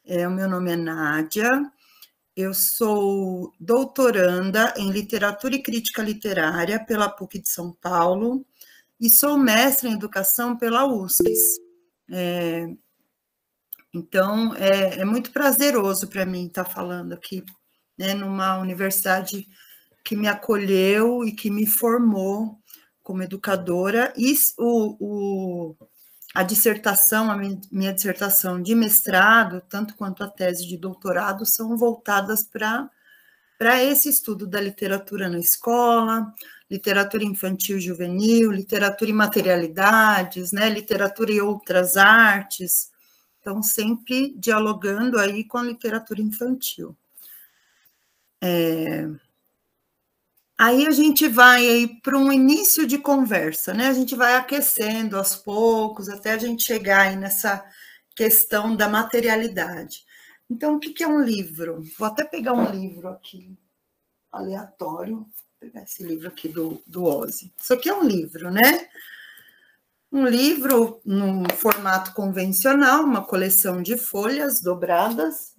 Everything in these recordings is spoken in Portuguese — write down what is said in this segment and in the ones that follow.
O meu nome é Nádia, eu sou doutoranda em Literatura e Crítica Literária pela PUC de São Paulo e sou mestre em Educação pela USPES. Então, é muito prazeroso para mim estar falando aqui, né, numa universidade que me acolheu e que me formou como educadora, e a dissertação, a minha dissertação de mestrado, tanto quanto a tese de doutorado, são voltadas para esse estudo da literatura na escola, literatura infantil e juvenil, literatura e materialidades, né, literatura e outras artes, então sempre dialogando aí com a literatura infantil. Aí a gente vai aí para um início de conversa, né? A gente vai aquecendo aos poucos, até a gente chegar aí nessa questão da materialidade. Então, o que é um livro? Vou até pegar um livro aqui, aleatório. Vou pegar esse livro aqui do Ozzy. Isso aqui é um livro, né? Um livro no formato convencional, uma coleção de folhas dobradas,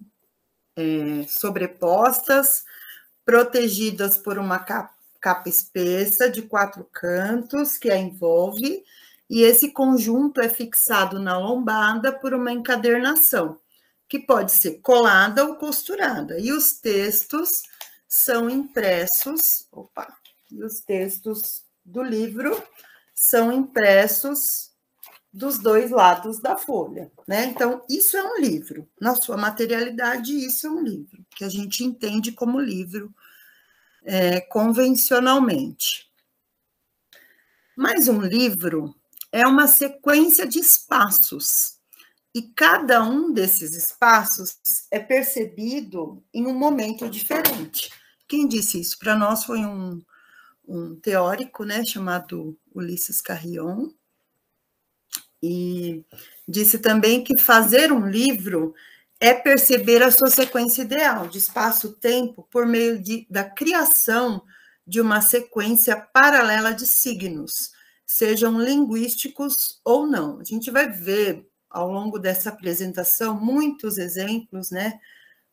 sobrepostas, protegidas por uma capa espessa de 4 cantos que a envolve, e esse conjunto é fixado na lombada por uma encadernação, que pode ser colada ou costurada, e os textos são impressos, e os textos do livro são impressos dos dois lados da folha, né? Então, isso é um livro. Na sua materialidade, isso é um livro, que a gente entende como livro convencionalmente. Mas um livro é uma sequência de espaços, e cada um desses espaços é percebido em um momento diferente. Quem disse isso para nós foi um teórico, né, chamado Ulisses Carrion, e disse também que fazer um livro é perceber a sua sequência ideal de espaço-tempo por meio da criação de uma sequência paralela de signos, sejam linguísticos ou não. A gente vai ver, ao longo dessa apresentação, muitos exemplos, né,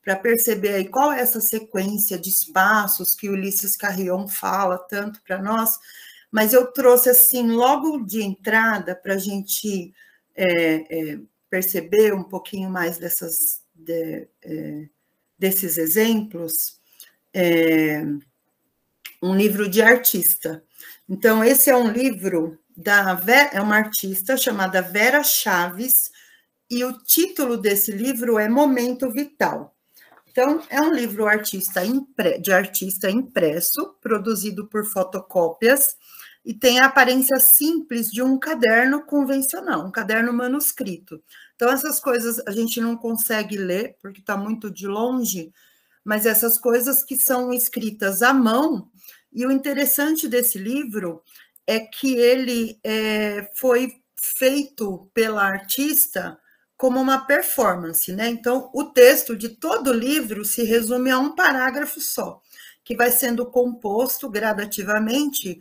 para perceber aí qual é essa sequência de espaços que Ulisses Carrion fala tanto para nós, mas eu trouxe, assim, logo de entrada, para a gente perceber um pouquinho mais desses exemplos, um livro de artista. Então, esse é um livro é uma artista chamada Vera Chaves, e o título desse livro é Momento Vital. Então, é um livro de artista impresso, produzido por fotocópias, e tem a aparência simples de um caderno convencional, um caderno manuscrito. Então, essas coisas a gente não consegue ler, porque está muito de longe, mas essas coisas que são escritas à mão, e o interessante desse livro é que ele foi feito pela artista como uma performance, né? Então, o texto de todo o livro se resume a um parágrafo só, que vai sendo composto gradativamente,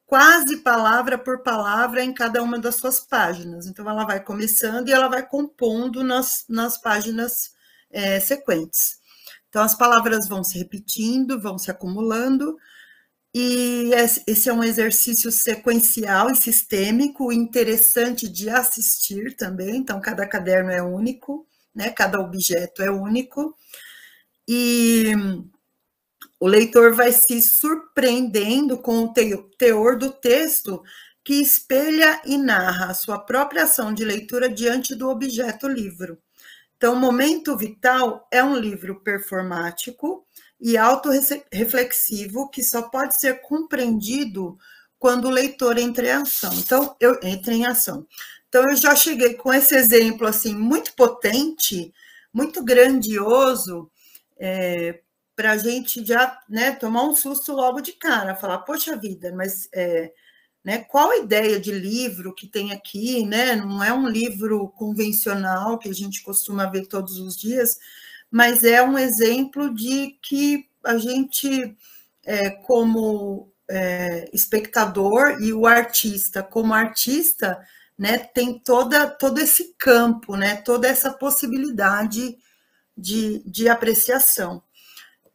quase palavra por palavra em cada uma das suas páginas. Então, ela vai começando e ela vai compondo nas páginas sequentes. Então, as palavras vão se repetindo, vão se acumulando, e esse é um exercício sequencial e sistêmico, interessante de assistir também. Então, cada caderno é único, né? Cada objeto é único, e o leitor vai se surpreendendo com o teor do texto, que espelha e narra a sua própria ação de leitura diante do objeto livro. Então, Momento Vital é um livro performático e autorreflexivo que só pode ser compreendido quando o leitor entra em ação. Então, eu já cheguei com esse exemplo assim muito potente, muito grandioso, para a gente já, né, tomar um susto logo de cara, falar, poxa vida, mas né, qual a ideia de livro que tem aqui, né? Não é um livro convencional que a gente costuma ver todos os dias, mas é um exemplo de que a gente, como espectador, e o artista como artista, né, tem todo esse campo, né, toda essa possibilidade de apreciação.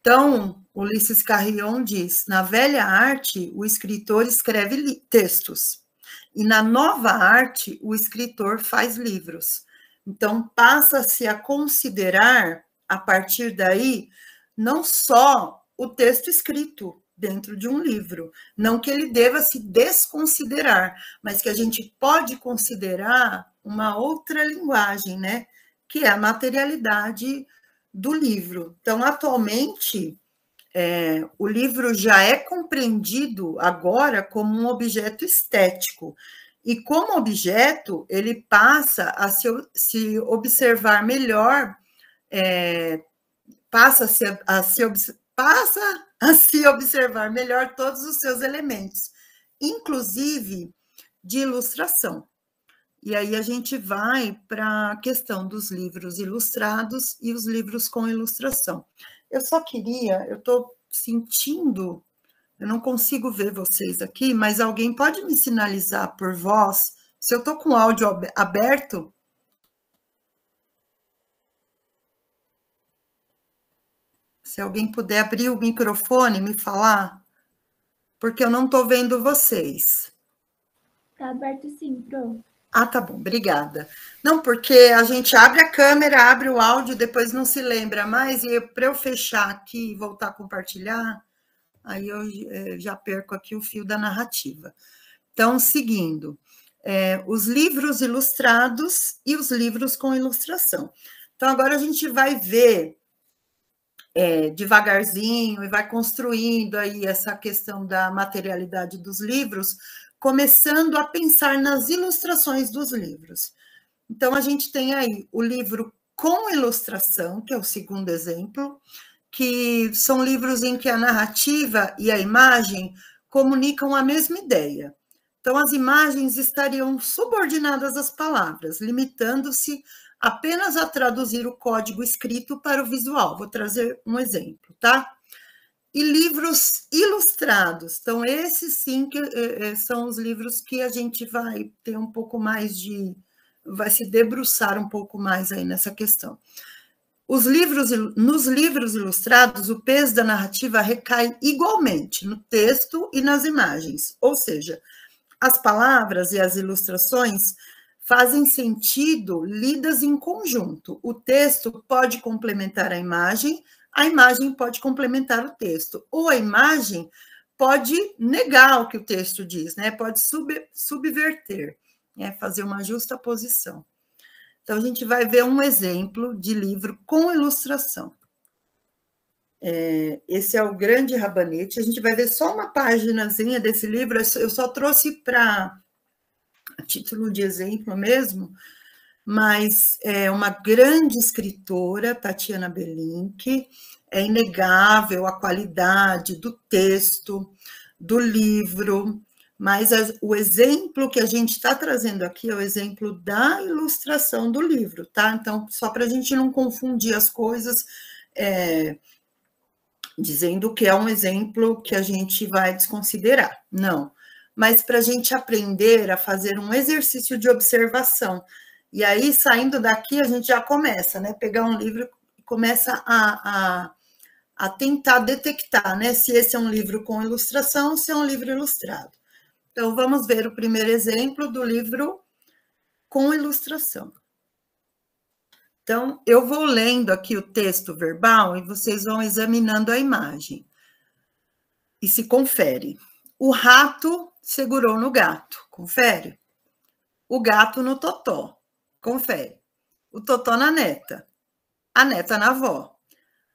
Então, Ulisses Carrion diz: na velha arte, o escritor escreve textos, e na nova arte, o escritor faz livros. Então, passa-se a considerar, a partir daí, não só o texto escrito dentro de um livro, não que ele deva se desconsiderar, mas que a gente pode considerar uma outra linguagem, né? Que é a materialidade do livro. Então, atualmente, o livro já é compreendido agora como um objeto estético, e como objeto, ele passa a se observar melhor, passa a se observar melhor todos os seus elementos, inclusive de ilustração. E aí a gente vai para a questão dos livros ilustrados e os livros com ilustração. Eu só queria, eu estou sentindo, eu não consigo ver vocês aqui, mas alguém pode me sinalizar por voz, se eu estou com o áudio aberto? Se alguém puder abrir o microfone e me falar, porque eu não estou vendo vocês. Está aberto sim, Pro. Ah, tá bom, obrigada. Não, porque a gente abre a câmera, abre o áudio, depois não se lembra mais, e para eu fechar aqui e voltar a compartilhar, aí eu já perco aqui o fio da narrativa. Então, seguindo, os livros ilustrados e os livros com ilustração. Então, agora a gente vai ver devagarzinho e vai construindo aí essa questão da materialidade dos livros, começando a pensar nas ilustrações dos livros. Então, a gente tem aí o livro com ilustração, que é o segundo exemplo, que são livros em que a narrativa e a imagem comunicam a mesma ideia. Então, as imagens estariam subordinadas às palavras, limitando-se apenas a traduzir o código escrito para o visual. Vou trazer um exemplo, tá? E livros ilustrados. Então, esses sim que são os livros que a gente vai ter um pouco mais vai se debruçar um pouco mais aí nessa questão. Nos livros ilustrados, o peso da narrativa recai igualmente no texto e nas imagens, ou seja, as palavras e as ilustrações fazem sentido lidas em conjunto. O texto pode complementar a imagem pode complementar o texto, ou a imagem pode negar o que o texto diz, né? Pode subverter, fazer uma justa posição. Então, a gente vai ver um exemplo de livro com ilustração. Esse é o Grande Rabanete. A gente vai ver só uma paginazinha desse livro, eu só trouxe para título de exemplo mesmo, mas é uma grande escritora, Tatiana Belink, é inegável a qualidade do texto, do livro, mas o exemplo que a gente está trazendo aqui é o exemplo da ilustração do livro, tá? Então, só para a gente não confundir as coisas, dizendo que é um exemplo que a gente vai desconsiderar, não. Mas para a gente aprender a fazer um exercício de observação. E aí, saindo daqui, a gente já começa, né? Pegar um livro e começa a tentar detectar, né? Se esse é um livro com ilustração ou se é um livro ilustrado. Então, vamos ver o primeiro exemplo do livro com ilustração. Então, eu vou lendo aqui o texto verbal e vocês vão examinando a imagem. E se confere. O rato segurou no gato, confere. O gato no totó, confere. O totó na neta, a neta na avó,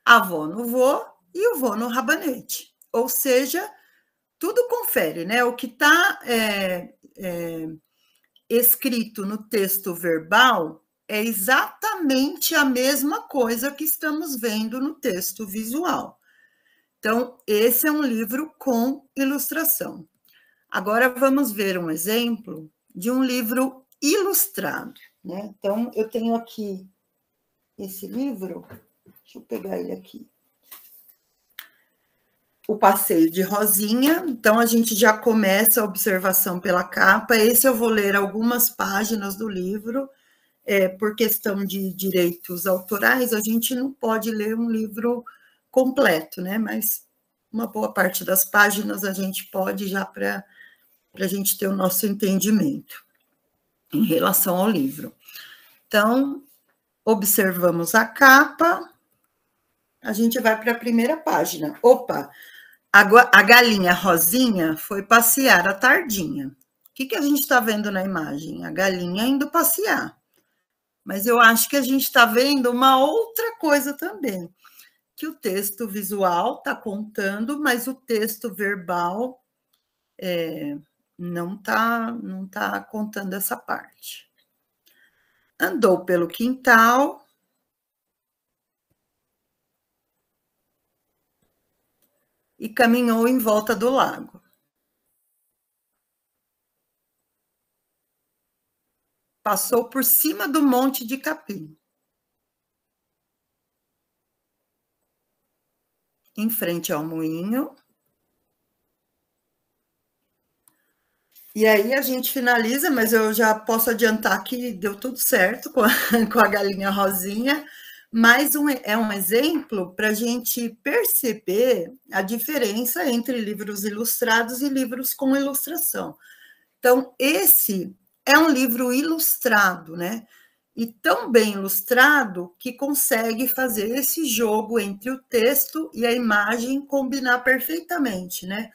a avó no vô e o vô no rabanete. Ou seja, tudo confere, né? O que está escrito no texto verbal é exatamente a mesma coisa que estamos vendo no texto visual. Então, esse é um livro com ilustração. Agora, vamos ver um exemplo de um livro ilustrado, né? Então, eu tenho aqui esse livro, deixa eu pegar ele aqui. O Passeio de Rosinha, então a gente já começa a observação pela capa. Esse eu vou ler algumas páginas do livro por questão de direitos autorais, a gente não pode ler um livro completo, né? Mas uma boa parte das páginas a gente pode, já para a gente ter o nosso entendimento em relação ao livro. Então, observamos a capa, a gente vai para a primeira página. Opa, a galinha Rosinha foi passear à tardinha. O que a gente está vendo na imagem? A galinha indo passear. Mas eu acho que a gente está vendo uma outra coisa também, que o texto visual está contando, mas o texto verbal não tá contando essa parte. Andou pelo quintal e caminhou em volta do lago. Passou por cima do monte de capim. Em frente ao moinho. E aí a gente finaliza, mas eu já posso adiantar que deu tudo certo com a galinha Rosinha, mas é um exemplo para a gente perceber a diferença entre livros ilustrados e livros com ilustração. Então, esse é um livro ilustrado, né? E tão bem ilustrado que consegue fazer esse jogo entre o texto e a imagem combinar perfeitamente, né?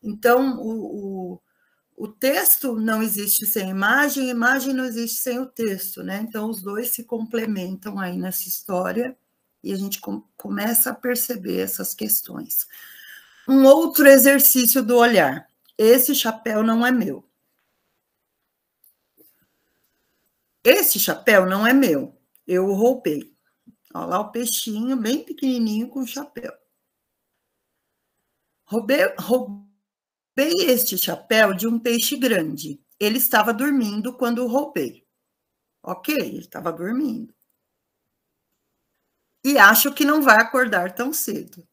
Então, o texto não existe sem a imagem não existe sem o texto, né? Então, os dois se complementam aí nessa história e a gente começa a perceber essas questões. Um outro exercício do olhar. Esse chapéu não é meu. Esse chapéu não é meu. Eu o roubei. Olha lá o peixinho, bem pequenininho, com o chapéu. Roubei este chapéu de um peixe grande. Ele estava dormindo quando o roubei. Ok, ele estava dormindo. E acho que não vai acordar tão cedo.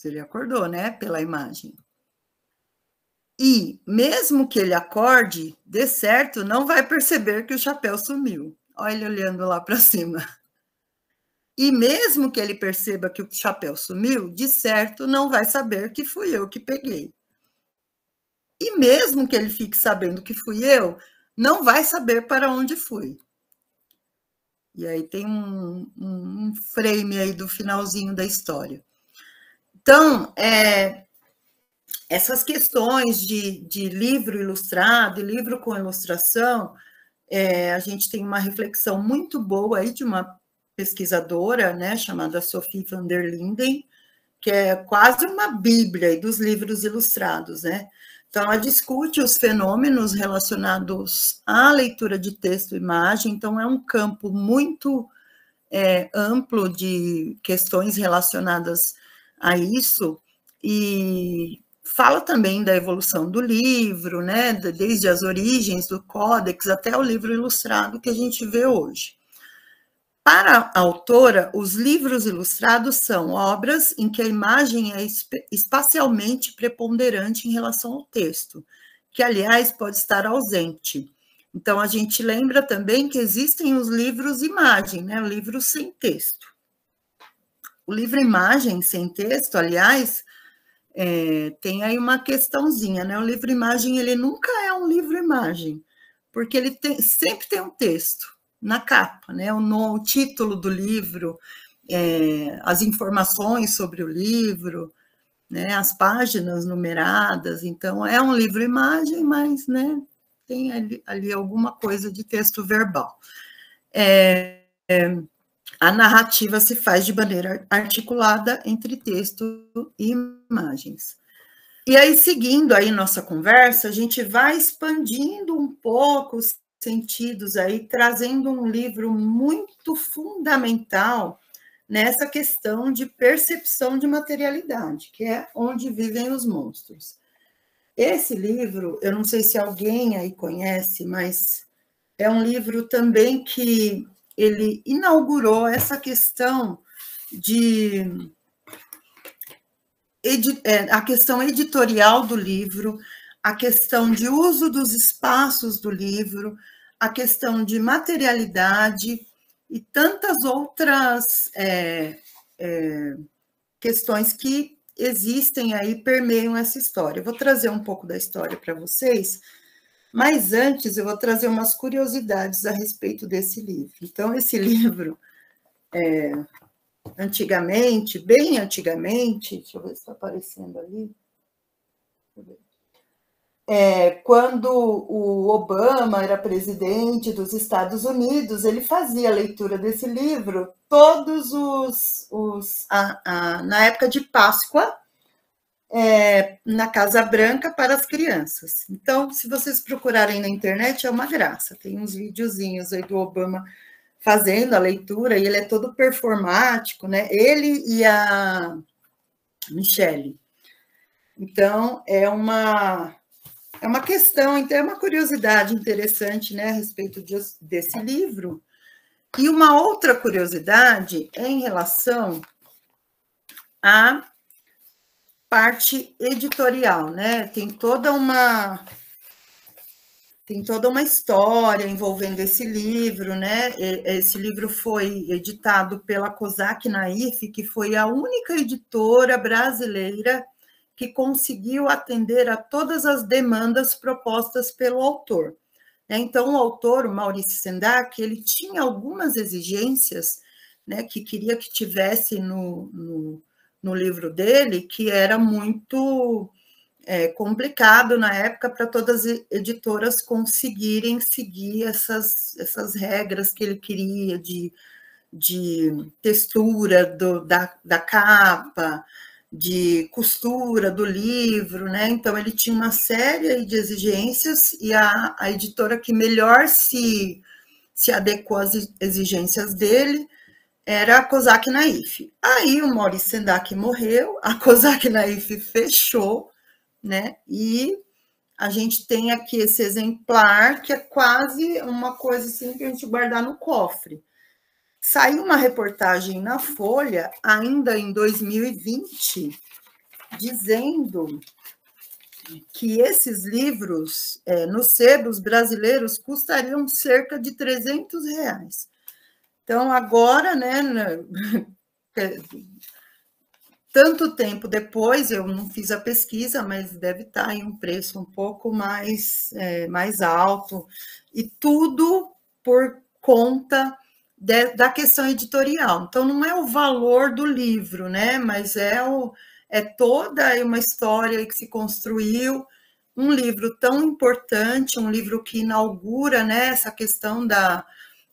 Ele acordou, né? Pela imagem. E, mesmo que ele acorde, dê certo, não vai perceber que o chapéu sumiu. Olha ele olhando lá para cima. E mesmo que ele perceba que o chapéu sumiu, de certo, não vai saber que fui eu que peguei. E mesmo que ele fique sabendo que fui eu, não vai saber para onde fui. E aí tem um frame aí do finalzinho da história. Então, essas questões de livro ilustrado e livro com ilustração, a gente tem uma reflexão muito boa aí de uma pesquisadora, né, chamada Sophie van der Linden, que é quase uma bíblia aí dos livros ilustrados, né? Então, ela discute os fenômenos relacionados à leitura de texto e imagem, então é um campo muito amplo de questões relacionadas a isso, e fala também da evolução do livro, né? Desde as origens do Códex até o livro ilustrado que a gente vê hoje. Para a autora, os livros ilustrados são obras em que a imagem é espacialmente preponderante em relação ao texto, que, aliás, pode estar ausente. Então, a gente lembra também que existem os livros imagem, né? O livro sem texto. O livro imagem sem texto, aliás, tem aí uma questãozinha, né? O livro imagem, ele nunca é um livro imagem, porque ele sempre tem um texto na capa, né? O título do livro, as informações sobre o livro, né? As páginas numeradas. Então, é um livro-imagem, mas, né, tem ali alguma coisa de texto verbal. A narrativa se faz de maneira articulada entre texto e imagens. E aí, seguindo aí nossa conversa, a gente vai expandindo um pouco os sentidos aí, trazendo um livro muito fundamental nessa questão de percepção de materialidade, que é Onde Vivem os Monstros. Esse livro, eu não sei se alguém aí conhece, mas é um livro também que ele inaugurou essa questão a questão editorial do livro, a questão de uso dos espaços do livro, a questão de materialidade e tantas outras questões que existem aí, permeiam essa história. Eu vou trazer um pouco da história para vocês, mas antes eu vou trazer umas curiosidades a respeito desse livro. Então, esse livro, antigamente, bem antigamente, deixa eu ver se está aparecendo ali, quando o Obama era presidente dos Estados Unidos, ele fazia a leitura desse livro todos na época de Páscoa, na Casa Branca para as crianças. Então, se vocês procurarem na internet, é uma graça. Tem uns videozinhos aí do Obama fazendo a leitura, e ele é todo performático, né? Ele e a Michelle. Então, é uma questão, então é uma curiosidade interessante, né, a respeito desse livro. E uma outra curiosidade é em relação à parte editorial, né? Tem toda uma história envolvendo esse livro, né? Esse livro foi editado pela Kozak Naif, que foi a única editora brasileira que conseguiu atender a todas as demandas propostas pelo autor. Então, o autor, o Maurice Sendak, ele tinha algumas exigências, né, que queria que tivesse no livro dele, que era muito complicado na época para todas as editoras conseguirem seguir essas regras que ele queria de textura da capa, de costura do livro, né? Então, ele tinha uma série de exigências, e a editora que melhor se adequou às exigências dele era a Kozak Naif. Aí o Maurice Sendak morreu, a Kozak Naif fechou, né? E a gente tem aqui esse exemplar, que é quase uma coisa assim que a gente guardar no cofre. Saiu uma reportagem na Folha, ainda em 2020, dizendo que esses livros, nos sebos brasileiros, custariam cerca de R$300. Então, agora, né, tanto tempo depois, eu não fiz a pesquisa, mas deve estar em um preço um pouco mais alto, e tudo por conta da questão editorial. Então, não é o valor do livro, né? Mas é toda uma história que se construiu, um livro tão importante, um livro que inaugura, né, essa questão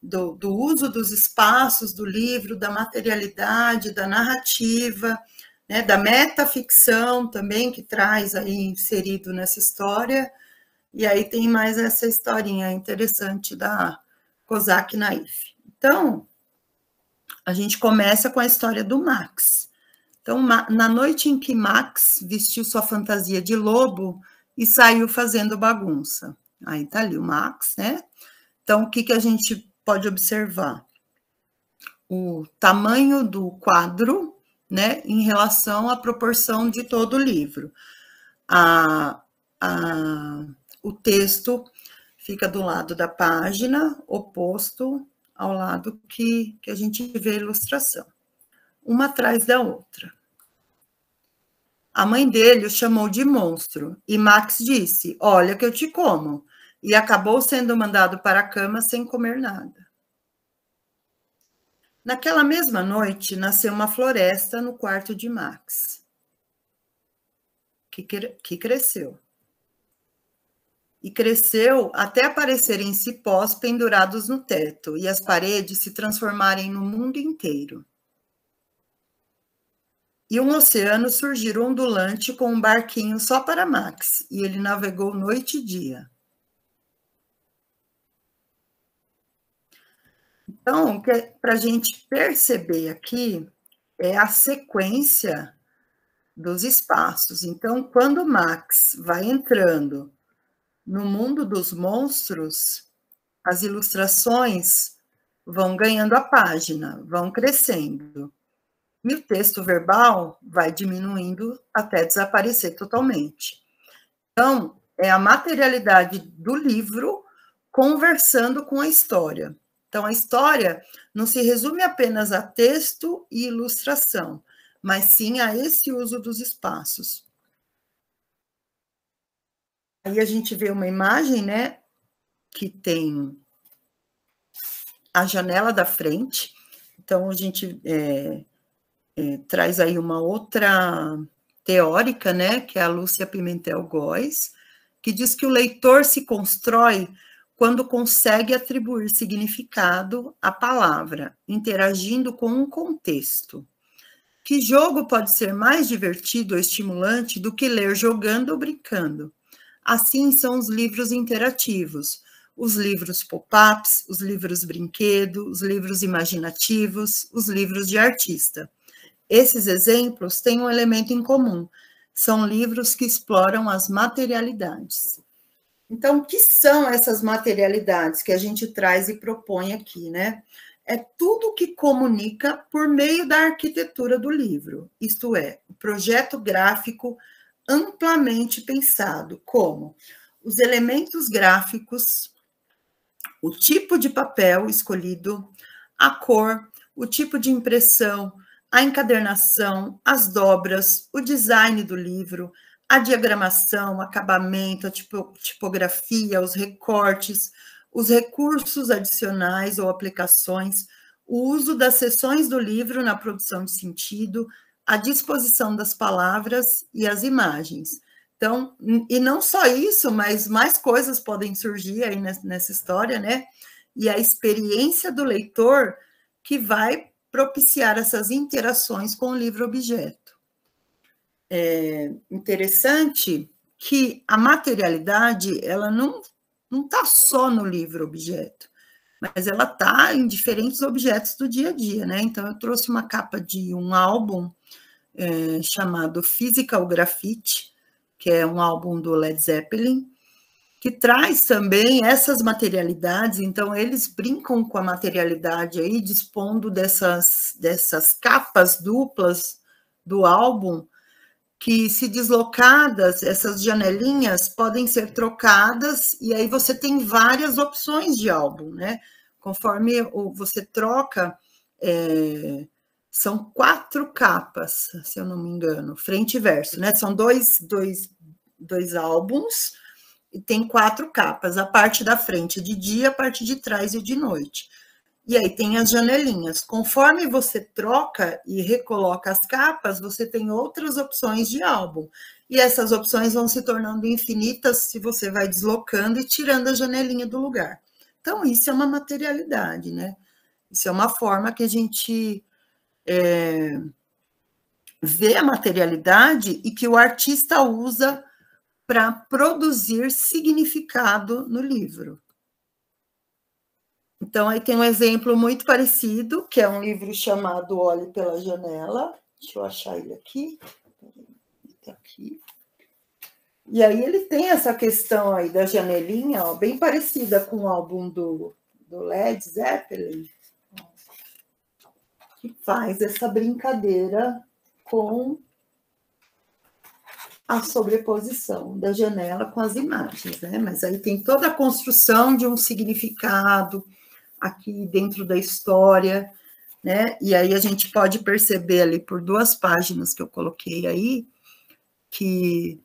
do uso dos espaços do livro, da materialidade, da narrativa, né, da metaficção também, que traz aí inserido nessa história. E aí tem mais essa historinha interessante da Kozak Naif. Então, a gente começa com a história do Max. Então, na noite em que Max vestiu sua fantasia de lobo e saiu fazendo bagunça. Aí tá ali o Max, né? Então, o que a gente pode observar? O tamanho do quadro, né, em relação à proporção de todo o livro. O texto fica do lado da página, oposto ao lado que a gente vê a ilustração, uma atrás da outra. A mãe dele o chamou de monstro, e Max disse: "Olha que eu te como", e acabou sendo mandado para a cama sem comer nada. Naquela mesma noite, nasceu uma floresta no quarto de Max, que cresceu. E cresceu até aparecerem cipós pendurados no teto e as paredes se transformarem no mundo inteiro. E um oceano surgir ondulante com um barquinho só para Max, e ele navegou noite e dia. Então, para a gente perceber aqui, é a sequência dos espaços. Então, quando Max vai entrando no mundo dos monstros, as ilustrações vão ganhando a página, vão crescendo. E o texto verbal vai diminuindo até desaparecer totalmente. Então, é a materialidade do livro conversando com a história. Então, a história não se resume apenas a texto e ilustração, mas sim a esse uso dos espaços. Aí a gente vê uma imagem, né, que tem a janela da frente. Então, a gente traz aí uma outra teórica, né, que é a Lúcia Pimentel-Góes, que diz que o leitor se constrói quando consegue atribuir significado à palavra, interagindo com um contexto. Que jogo pode ser mais divertido ou estimulante do que ler jogando ou brincando? Assim são os livros interativos, os livros pop-ups, os livros brinquedo, os livros imaginativos, os livros de artista. Esses exemplos têm um elemento em comum, são livros que exploram as materialidades. Então, o que são essas materialidades que a gente traz e propõe aqui, né? É tudo que comunica por meio da arquitetura do livro, isto é, o projeto gráfico amplamente pensado, como os elementos gráficos, o tipo de papel escolhido, a cor, o tipo de impressão, a encadernação, as dobras, o design do livro, a diagramação, o acabamento, a tipografia, os recortes, os recursos adicionais ou aplicações, o uso das seções do livro na produção de sentido, a disposição das palavras e as imagens. Então, e não só isso, mas mais coisas podem surgir aí nessa história, né? E a experiência do leitor que vai propiciar essas interações com o livro-objeto. É interessante que a materialidade, ela não está só no livro-objeto, mas ela está em diferentes objetos do dia a dia, né? Então, eu trouxe uma capa de um álbum chamado Physical Graffiti, que é um álbum do Led Zeppelin, que traz também essas materialidades. Então, eles brincam com a materialidade aí, dispondo dessas capas duplas do álbum, que, se deslocadas, essas janelinhas podem ser trocadas, e aí você tem várias opções de álbum, né? Conforme você troca, são 4 capas, se eu não me engano, frente e verso, né? São dois álbuns, e tem 4 capas, a parte da frente de dia, a parte de trás e de noite. E aí tem as janelinhas. Conforme você troca e recoloca as capas, você tem outras opções de álbum. E essas opções vão se tornando infinitas se você vai deslocando e tirando a janelinha do lugar. Então, isso é uma materialidade, né? Isso é uma forma que a gente vê a materialidade e que o artista usa para produzir significado no livro. Então, aí tem um exemplo muito parecido, que é um livro chamado Olhe pela Janela. Deixa eu achar ele aqui. Está aqui. E aí ele tem essa questão aí da janelinha, ó, bem parecida com o álbum do Led Zeppelin, que faz essa brincadeira com a sobreposição da janela com as imagens, né? Mas aí tem toda a construção de um significado aqui dentro da história, né? E aí a gente pode perceber ali por 2 páginas que eu coloquei aí, que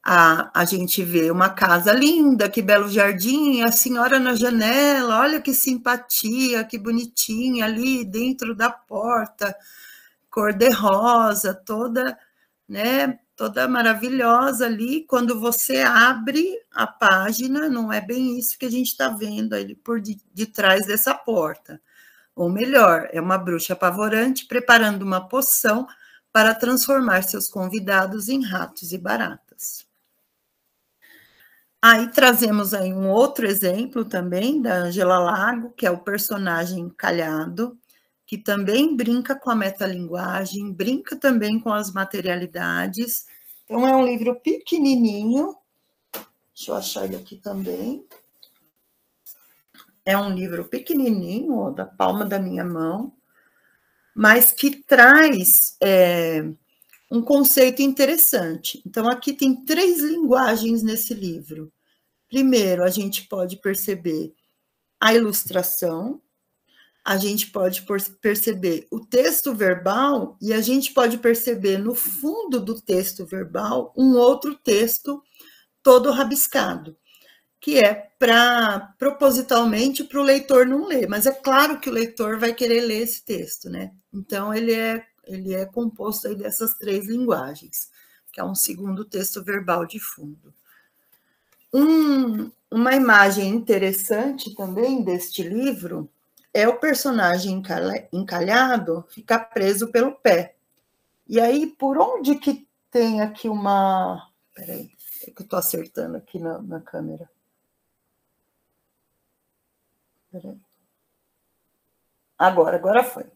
a gente vê uma casa linda, que belo jardim, a senhora na janela, olha que simpatia, que bonitinha ali dentro da porta, cor de rosa, toda, né? Toda maravilhosa ali. Quando você abre a página, não é bem isso que a gente está vendo ali por detrás dessa porta. Ou melhor, é uma bruxa apavorante preparando uma poção para transformar seus convidados em ratos e baratas. Aí trazemos aí um outro exemplo também da Angela Lago, que é o personagem Calhado, que também brinca com a metalinguagem, brinca também com as materialidades. Então, é um livro pequenininho. Deixa eu achar ele aqui também. É um livro pequenininho, ó, da palma da minha mão, mas que traz um conceito interessante. Então, aqui tem 3 linguagens nesse livro. Primeiro, a gente pode perceber a ilustração, a gente pode perceber o texto verbal e a gente pode perceber no fundo do texto verbal um outro texto todo rabiscado, que é propositalmente para o leitor não ler, mas é claro que o leitor vai querer ler esse texto, né? Então ele é composto aí dessas 3 linguagens, que é um segundo texto verbal de fundo. Uma imagem interessante também deste livro é o personagem encalhado ficar preso pelo pé. E aí, por onde que tem aqui uma... Peraí, é que eu estou acertando aqui na câmera. Peraí. Agora foi.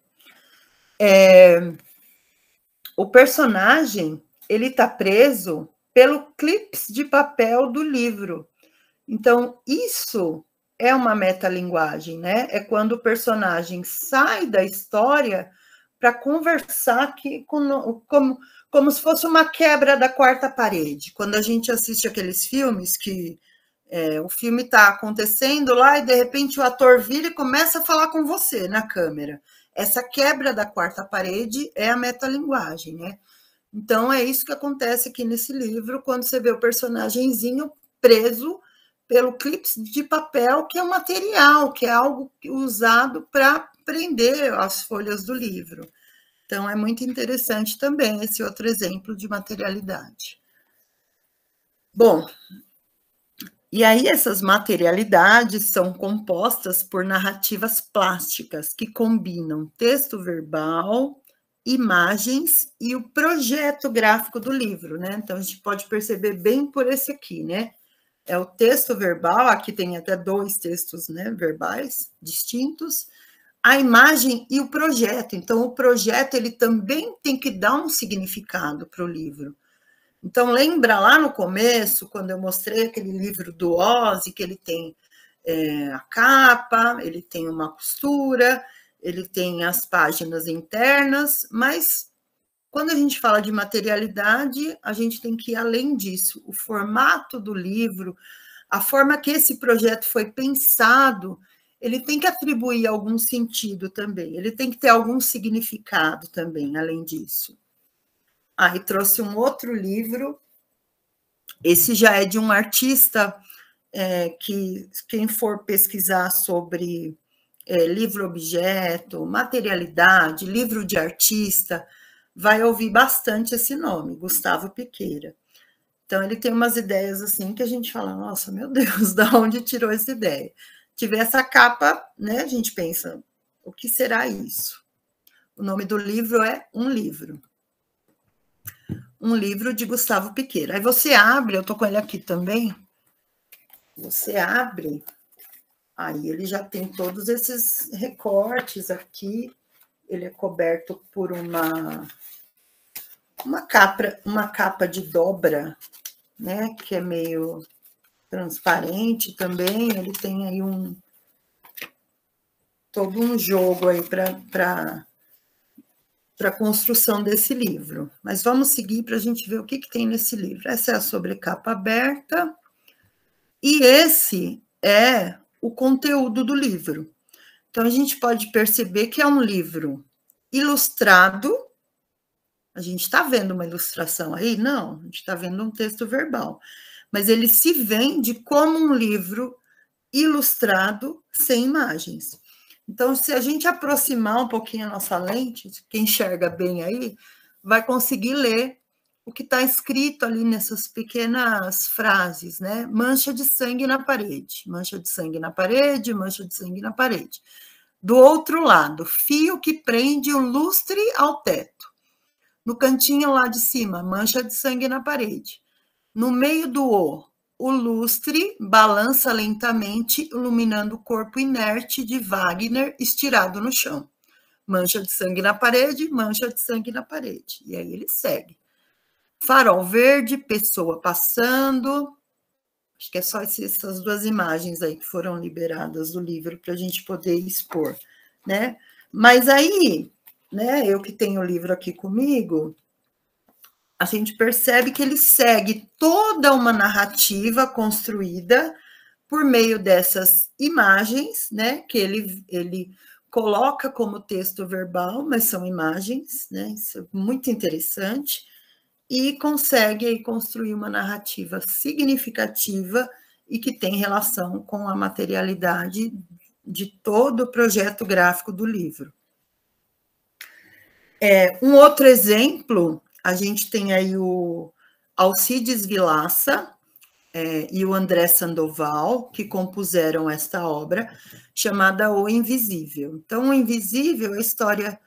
O personagem, ele está preso pelo clips de papel do livro. Então, isso é uma metalinguagem, né? É quando o personagem sai da história para conversar aqui como se fosse uma quebra da quarta parede. Quando a gente assiste aqueles filmes que o filme está acontecendo lá e, de repente, o ator vira e começa a falar com você na câmera. Essa quebra da quarta parede é a metalinguagem, né? Então, é isso que acontece aqui nesse livro, quando você vê o personagemzinho preso pelo clips de papel, que é um material, que é algo usado para prender as folhas do livro. Então, é muito interessante também esse outro exemplo de materialidade. Bom, e aí essas materialidades são compostas por narrativas plásticas que combinam texto verbal, imagens e o projeto gráfico do livro, né? Então, a gente pode perceber bem por esse aqui, né? É o texto verbal, aqui tem até 2 textos, né, verbais distintos, a imagem e o projeto. Então, o projeto ele também tem que dar um significado para o livro. Então, lembra lá no começo, quando eu mostrei aquele livro do Ozzy, que ele tem a capa, ele tem uma costura, ele tem as páginas internas, mas quando a gente fala de materialidade, a gente tem que ir além disso. O formato do livro, a forma que esse projeto foi pensado, ele tem que atribuir algum sentido também, ele tem que ter algum significado também, além disso. E trouxe um outro livro, esse já é de um artista que quem for pesquisar sobre livro-objeto, materialidade, livro de artista, vai ouvir bastante esse nome, Gustavo Piqueira. Então, ele tem umas ideias assim que a gente fala, nossa, meu Deus, da onde tirou essa ideia? Tiver essa capa, né, a gente pensa, o que será isso? O nome do livro é Um Livro. Um livro de Gustavo Piqueira. Aí você abre, eu estou com ele aqui também, você abre, aí ele já tem todos esses recortes aqui, ele é coberto por uma capa de dobra, né, que é meio transparente também, ele tem aí todo um jogo aí para a construção desse livro. Mas vamos seguir para a gente ver o que tem nesse livro. Essa é a sobrecapa aberta, e esse é o conteúdo do livro. Então, a gente pode perceber que é um livro ilustrado. A gente está vendo uma ilustração aí? Não, a gente está vendo um texto verbal. Mas ele se vende como um livro ilustrado sem imagens. Então, se a gente aproximar um pouquinho a nossa lente, quem enxerga bem aí, vai conseguir ler o que está escrito ali nessas pequenas frases, né? Mancha de sangue na parede, mancha de sangue na parede, mancha de sangue na parede. Do outro lado, fio que prende o lustre ao teto. No cantinho lá de cima, mancha de sangue na parede. No meio do o lustre balança lentamente, iluminando o corpo inerte de Wagner estirado no chão. Mancha de sangue na parede, mancha de sangue na parede. E aí ele segue. Farol verde, pessoa passando. Acho que é só essas 2 imagens aí que foram liberadas do livro para a gente poder expor, né? Mas aí, né, eu que tenho o livro aqui comigo, a gente percebe que ele segue toda uma narrativa construída por meio dessas imagens, né, que ele coloca como texto verbal, mas são imagens, né, isso é muito interessante, e consegue aí construir uma narrativa significativa e que tem relação com a materialidade de todo o projeto gráfico do livro. Um outro exemplo, a gente tem aí o Alcides Vilaça e o André Sandoval, que compuseram esta obra, chamada O Invisível. Então, O Invisível é a história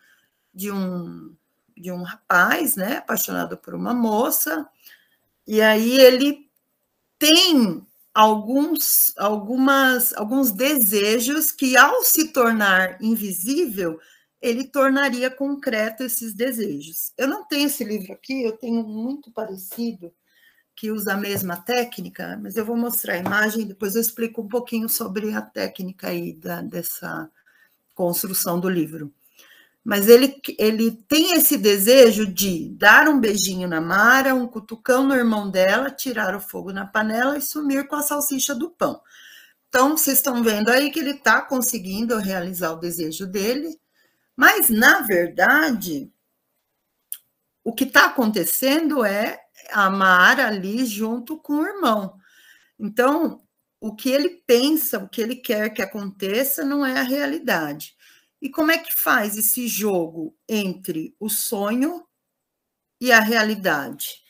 de um rapaz, né, apaixonado por uma moça, e aí ele tem alguns desejos que, ao se tornar invisível, ele tornaria concreto esses desejos. Eu não tenho esse livro aqui, eu tenho um muito parecido, que usa a mesma técnica, mas eu vou mostrar a imagem, depois eu explico um pouquinho sobre a técnica aí dessa construção do livro. Mas ele tem esse desejo de dar um beijinho na Mara, um cutucão no irmão dela, tirar o fogo na panela e sumir com a salsicha do pão. Então, vocês estão vendo aí que ele está conseguindo realizar o desejo dele, mas, na verdade, o que está acontecendo é a Mara ali junto com o irmão. Então, o que ele pensa, o que ele quer que aconteça, não é a realidade. E como é que faz esse jogo entre o sonho e a realidade?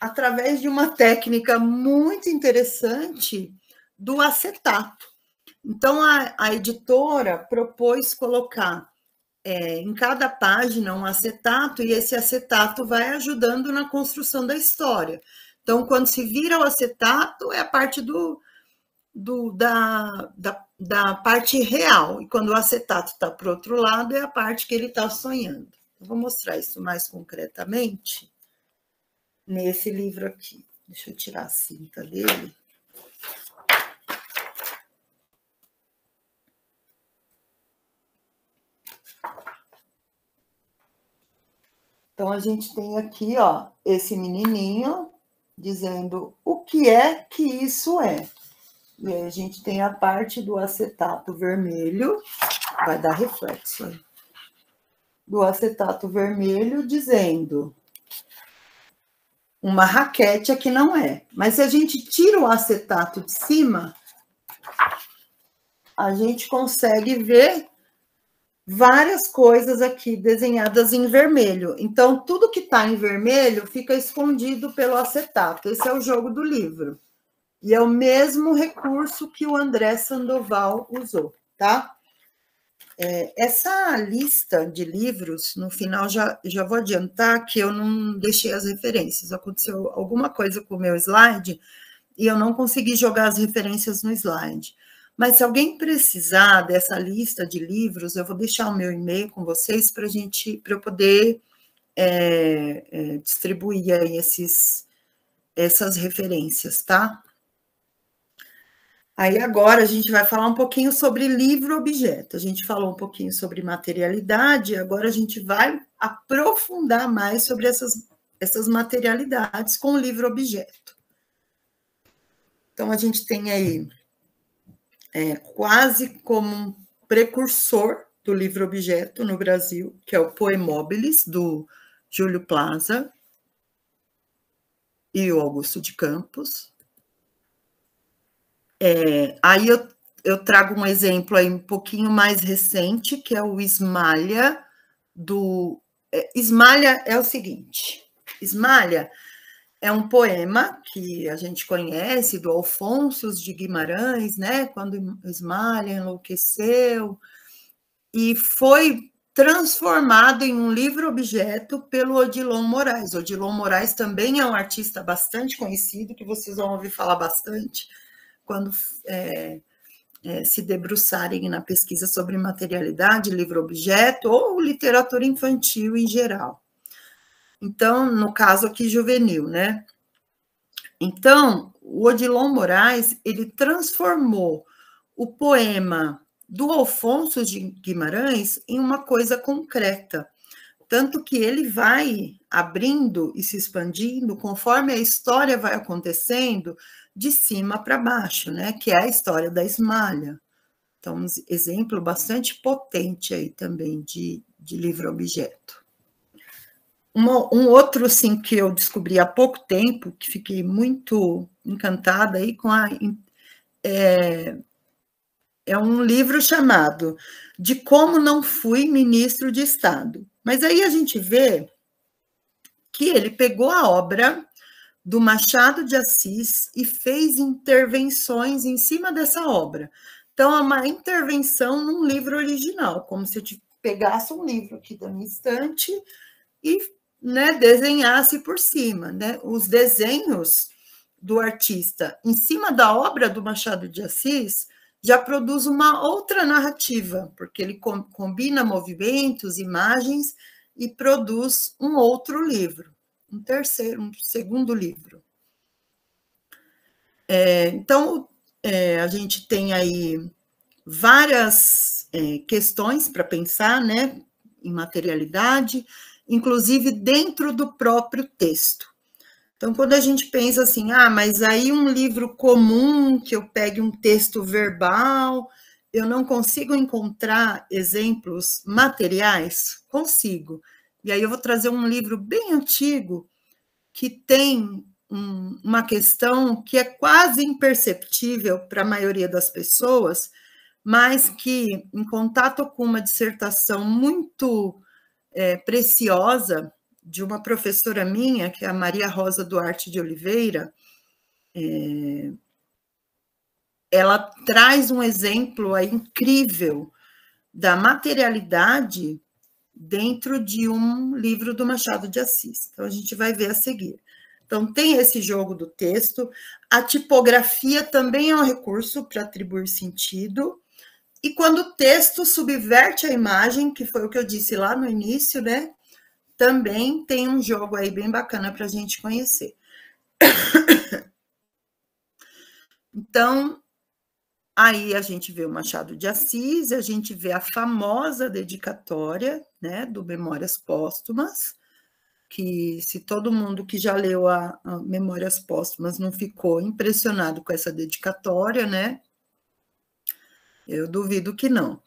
Através de uma técnica muito interessante do acetato. Então, a editora propôs colocar em cada página um acetato, e esse acetato vai ajudando na construção da história. Então, quando se vira o acetato, é a parte da parte real, e quando o acetato está para o outro lado, é a parte que ele está sonhando. Eu vou mostrar isso mais concretamente nesse livro aqui. Deixa eu tirar a cinta dele. Então, a gente tem aqui, ó, esse menininho dizendo o que é que isso é. E aí a gente tem a parte do acetato vermelho, vai dar reflexo aí, do acetato vermelho dizendo uma raquete aqui não é. Mas se a gente tira o acetato de cima, a gente consegue ver várias coisas aqui desenhadas em vermelho. Então, tudo que está em vermelho fica escondido pelo acetato. Esse é o jogo do livro. E é o mesmo recurso que o André Sandoval usou, tá? Essa lista de livros, no final, já vou adiantar que eu não deixei as referências. Aconteceu alguma coisa com o meu slide e eu não consegui jogar as referências no slide. Mas se alguém precisar dessa lista de livros, eu vou deixar o meu e-mail com vocês para eu poder distribuir aí essas referências, tá? Aí agora a gente vai falar um pouquinho sobre livro-objeto. A gente falou um pouquinho sobre materialidade, agora a gente vai aprofundar mais sobre essas materialidades com o livro-objeto. Então, a gente tem aí quase como um precursor do livro-objeto no Brasil, que é o Poemóbilis, do Júlio Plaza e o Augusto de Campos. Aí eu trago um exemplo aí um pouquinho mais recente, que é o Ismalha, Ismalha é o seguinte, Ismalha é um poema que a gente conhece, do Alfonso de Guimarães, né? Quando Ismalha enlouqueceu, e foi transformado em um livro-objeto pelo Odilon Moraes. Odilon Moraes também é um artista bastante conhecido, que vocês vão ouvir falar bastante quando se debruçarem na pesquisa sobre materialidade, livro-objeto ou literatura infantil em geral. Então, no caso aqui, juvenil, né? Então, o Odilon Moraes, ele transformou o poema do Alfonso de Guimarães em uma coisa concreta. tanto que ele vai abrindo e se expandindo conforme a história vai acontecendo de cima para baixo, né? Que é a história da Ismalha. Então, um exemplo bastante potente aí também de livro-objeto. Um outro, assim, que eu descobri há pouco tempo, que fiquei muito encantada aí com é um livro chamado De Como Não Fui Ministro de Estado. Mas aí a gente vê que ele pegou a obra do Machado de Assis e fez intervenções em cima dessa obra. Então, é uma intervenção num livro original, como se eu pegasse um livro aqui da minha estante e, né, desenhasse por cima, né? Os desenhos do artista em cima da obra do Machado de Assis já produz uma outra narrativa, porque ele combina movimentos, imagens e produz um outro livro, um segundo livro. Então, a gente tem aí várias questões para pensar, né, em materialidade, inclusive dentro do próprio texto. Então, quando a gente pensa assim, mas aí um livro comum, que eu pegue um texto verbal, eu não consigo encontrar exemplos materiais? Consigo. E aí eu vou trazer um livro bem antigo, que tem uma questão que é quase imperceptível para a maioria das pessoas, mas que, em contato com uma dissertação muito preciosa, de uma professora minha, que é a Maria Rosa Duarte de Oliveira, ela traz um exemplo aí incrível da materialidade dentro de um livro do Machado de Assis. Então, a gente vai ver a seguir. Então, tem esse jogo do texto, a tipografia também é um recurso para atribuir sentido, e quando o texto subverte a imagem, que foi o que eu disse lá no início, né? Também tem um jogo aí bem bacana para a gente conhecer. Então, aí a gente vê o Machado de Assis, a gente vê a famosa dedicatória, né, do Memórias Póstumas, que se todo mundo que já leu a Memórias Póstumas não ficou impressionado com essa dedicatória, né, eu duvido que não.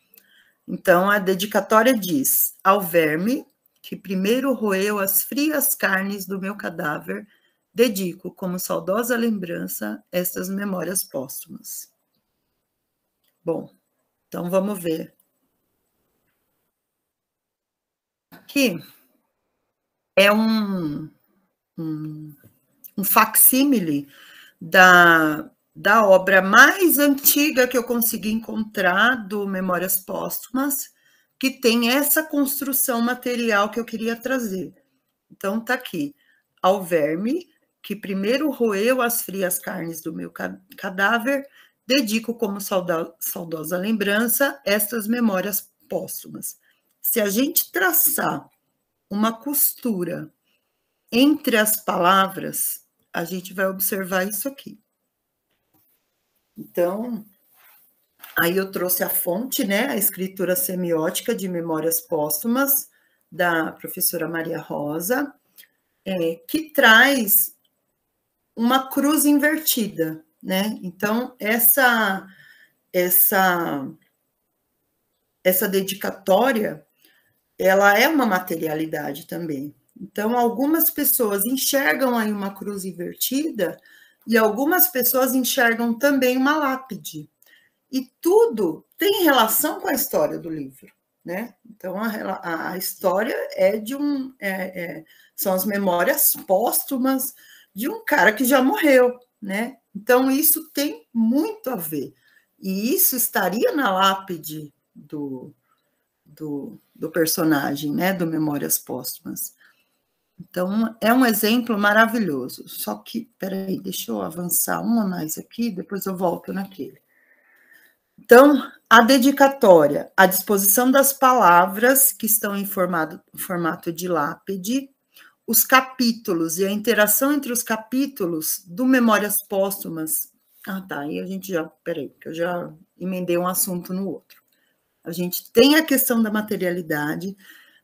Então, a dedicatória diz: ao verme que primeiro roeu as frias carnes do meu cadáver, dedico, como saudosa lembrança, estas memórias póstumas. Bom, então vamos ver. Aqui é um facsímile da obra mais antiga que eu consegui encontrar do Memórias Póstumas, que tem essa construção material que eu queria trazer. Então, está aqui. Ao verme, que primeiro roeu as frias carnes do meu cadáver, dedico como saudosa lembrança estas memórias póstumas. Se a gente traçar uma costura entre as palavras, a gente vai observar isso aqui. Então, aí eu trouxe a fonte, né, a escritura semiótica de Memórias Póstumas, da professora Maria Rosa, que traz uma cruz invertida, né? Então, essa dedicatória, ela é uma materialidade também. Então, algumas pessoas enxergam aí uma cruz invertida e algumas pessoas enxergam também uma lápide. E tudo tem relação com a história do livro, né? Então, a história é de são as memórias póstumas de um cara que já morreu, né? Então, isso tem muito a ver. E isso estaria na lápide do personagem, né? Do Memórias Póstumas. Então, é um exemplo maravilhoso. Só que, peraí, deixa eu avançar uma mais aqui, depois eu volto naquele. Então, a dedicatória, a disposição das palavras que estão em formato de lápide, os capítulos e a interação entre os capítulos do Memórias Póstumas. Tá, aí a gente já, peraí, que eu já emendei um assunto no outro. A gente tem a questão da materialidade,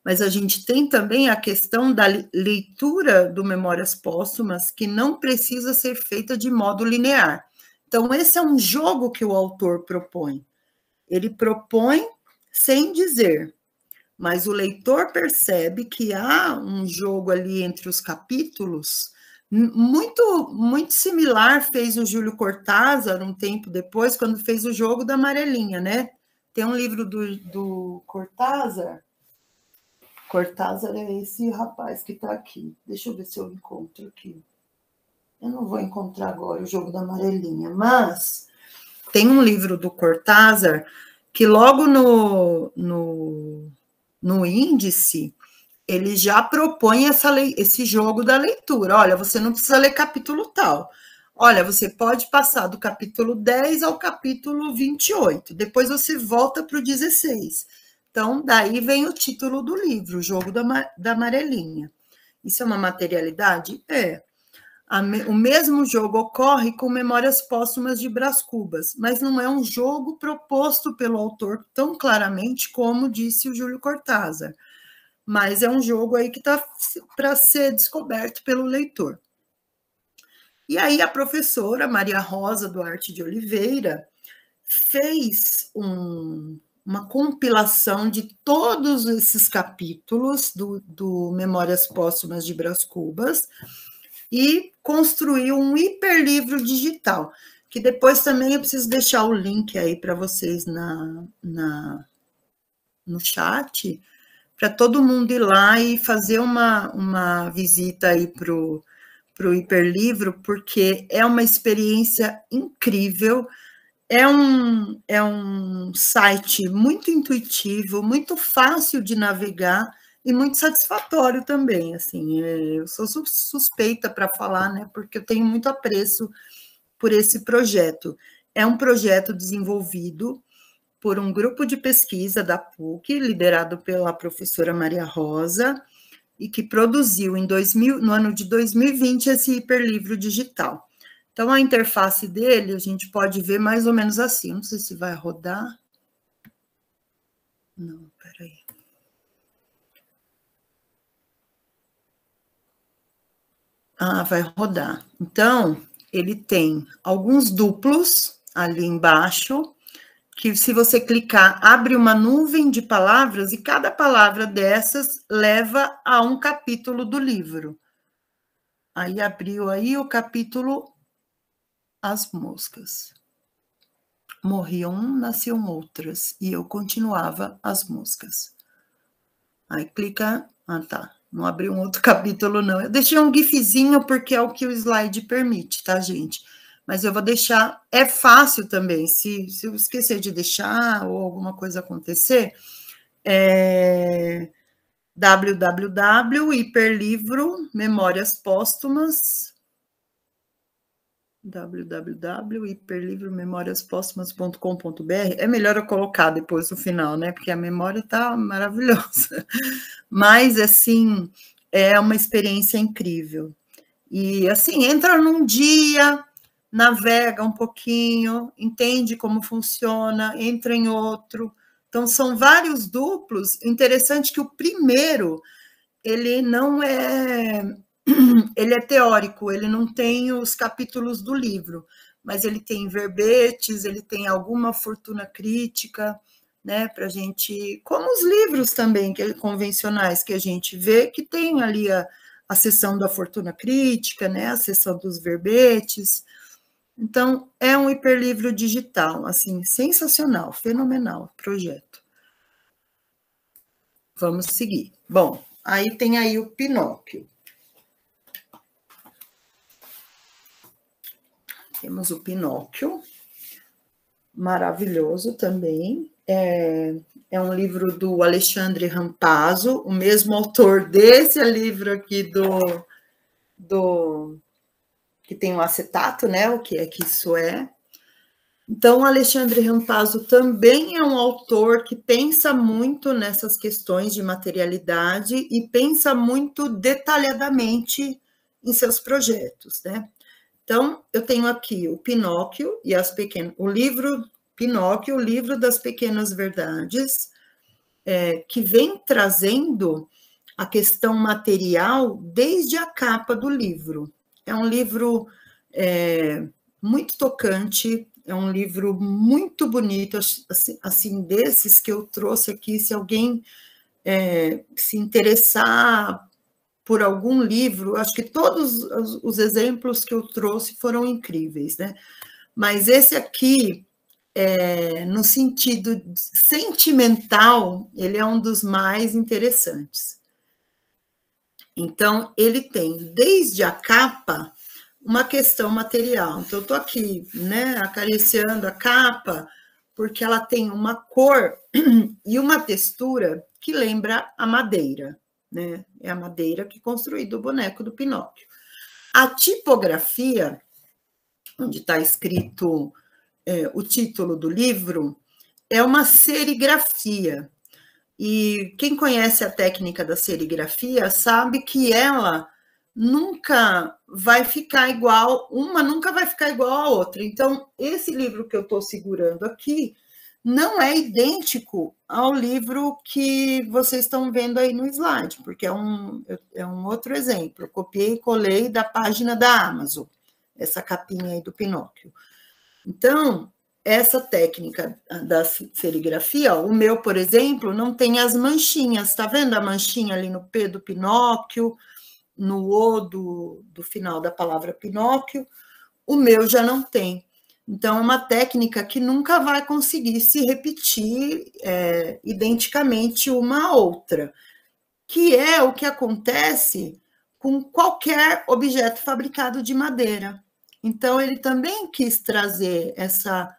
mas a gente tem também a questão da leitura do Memórias Póstumas, que não precisa ser feita de modo linear. Então, esse é um jogo que o autor propõe. Ele propõe sem dizer, mas o leitor percebe que há um jogo ali entre os capítulos, muito similar fez o Júlio Cortázar um tempo depois, quando fez o Jogo da Amarelinha, né? Tem um livro do Cortázar. Cortázar é esse rapaz que está aqui. Deixa eu ver se eu encontro aqui. Eu não vou encontrar agora o Jogo da Amarelinha, mas tem um livro do Cortázar que logo no índice ele já propõe esse jogo da leitura. Olha, você não precisa ler capítulo tal. Olha, você pode passar do capítulo 10 ao capítulo 28. Depois você volta para o 16. Então, daí vem o título do livro, O Jogo da Amarelinha. Isso é uma materialidade? É. O mesmo jogo ocorre com Memórias Póstumas de Brás Cubas, mas não é um jogo proposto pelo autor tão claramente como disse o Júlio Cortázar. Mas é um jogo aí que está para ser descoberto pelo leitor. E aí a professora Maria Rosa Duarte de Oliveira fez uma compilação de todos esses capítulos do Memórias Póstumas de Brás Cubas e construiu um hiperlivro digital, que depois também eu preciso deixar o link aí para vocês no chat, para todo mundo ir lá e fazer uma visita aí para o hiperlivro, porque é uma experiência incrível, é um site muito intuitivo, muito fácil de navegar e muito satisfatório também, assim, eu sou suspeita para falar, né, porque eu tenho muito apreço por esse projeto. É um projeto desenvolvido por um grupo de pesquisa da PUC, liderado pela professora Maria Rosa, e que produziu no ano de 2020 esse hiperlivro digital. Então, a interface dele, a gente pode ver mais ou menos assim, não sei se vai rodar. Não, peraí. Ah, vai rodar. Então, ele tem alguns duplos ali embaixo, que se você clicar, abre uma nuvem de palavras e cada palavra dessas leva a um capítulo do livro. Aí abriu aí o capítulo As Moscas. Morriam nasciam outras, e eu continuava as moscas. Aí clica, tá, não abriu um outro capítulo não. Eu deixei um gifzinho porque é o que o slide permite, tá, gente? Mas eu vou deixar, é fácil também, se eu esquecer de deixar ou alguma coisa acontecer, www.hiperlivro Memórias Póstumas, www.hiperlivromemoriaspóstumas.com.br, é melhor eu colocar depois no final, né, porque a memória tá maravilhosa, mas, assim, é uma experiência incrível, e, assim, entra num dia, navega um pouquinho, entende como funciona, entra em outro. Então, são vários duplos. Interessante que o primeiro, ele não é... Ele é teórico, ele não tem os capítulos do livro, mas ele tem verbetes, ele tem alguma fortuna crítica, né, para a gente... Como os livros também, convencionais, que a gente vê, que tem ali a seção da fortuna crítica, né, a seção dos verbetes. Então, é um hiperlivro digital, assim, sensacional, fenomenal projeto. Vamos seguir. Bom, aí tem aí o Pinóquio. Temos o Pinóquio, maravilhoso também. É um livro do Alexandre Rampazzo, o mesmo autor desse livro aqui que tem o acetato, né? O que é que isso é? Então, o Alexandre Rampazzo também é um autor que pensa muito nessas questões de materialidade e pensa muito detalhadamente em seus projetos, né? Então, eu tenho aqui o Pinóquio e o livro Pinóquio, o livro das pequenas verdades. que vem trazendo a questão material desde a capa do livro. É um livro muito tocante, é um livro muito bonito, assim, desses que eu trouxe aqui, se alguém se interessar por algum livro, acho que todos os exemplos que eu trouxe foram incríveis, né? Mas esse aqui, no sentido sentimental, ele é um dos mais interessantes. Então, ele tem, desde a capa, uma questão material. Então, eu estou aqui, né, acariciando a capa, porque ela tem uma cor e uma textura que lembra a madeira, né? É a madeira que construiu o boneco do Pinóquio. A tipografia, onde está escrito o título do livro, é uma serigrafia. E quem conhece a técnica da serigrafia sabe que ela nunca vai ficar igual, uma nunca vai ficar igual à outra. Então, esse livro que eu estou segurando aqui não é idêntico ao livro que vocês estão vendo aí no slide, porque é um outro exemplo. Eu copiei e colei da página da Amazon, essa capinha aí do Pinóquio. Então, essa técnica da serigrafia, o meu, por exemplo, não tem as manchinhas, tá vendo a manchinha ali no P do Pinóquio, no O do final da palavra Pinóquio? O meu já não tem. Então, é uma técnica que nunca vai conseguir se repetir identicamente uma à outra, que é o que acontece com qualquer objeto fabricado de madeira. Então, ele também quis trazer essa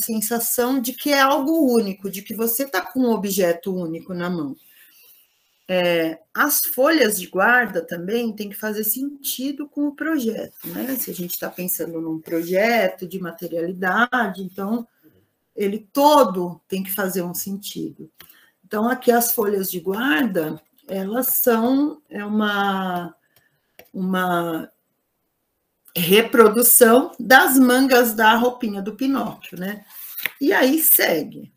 sensação de que é algo único, de que você está com um objeto único na mão. As folhas de guarda também tem que fazer sentido com o projeto, né? Se a gente está pensando num projeto de materialidade, então ele todo tem que fazer um sentido. Então, aqui as folhas de guarda, elas são uma reprodução das mangas da roupinha do Pinóquio, né? E aí segue.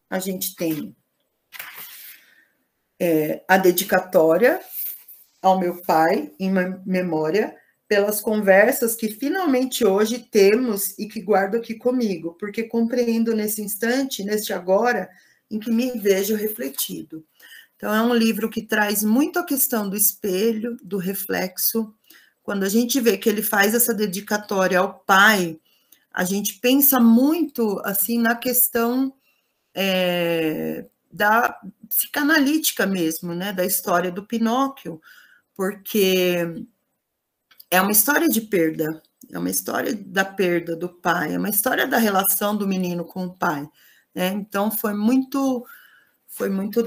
A gente tem a dedicatória ao meu pai, em memória, pelas conversas que finalmente hoje temos e que guardo aqui comigo, porque compreendo nesse instante, neste agora, em que me vejo refletido. Então, é um livro que traz muito a questão do espelho, do reflexo. Quando a gente vê que ele faz essa dedicatória ao pai, a gente pensa muito assim na questão da psicanalítica mesmo, né, da história do Pinóquio, porque é uma história de perda, é uma história da perda do pai, é uma história da relação do menino com o pai, né? Então foi muito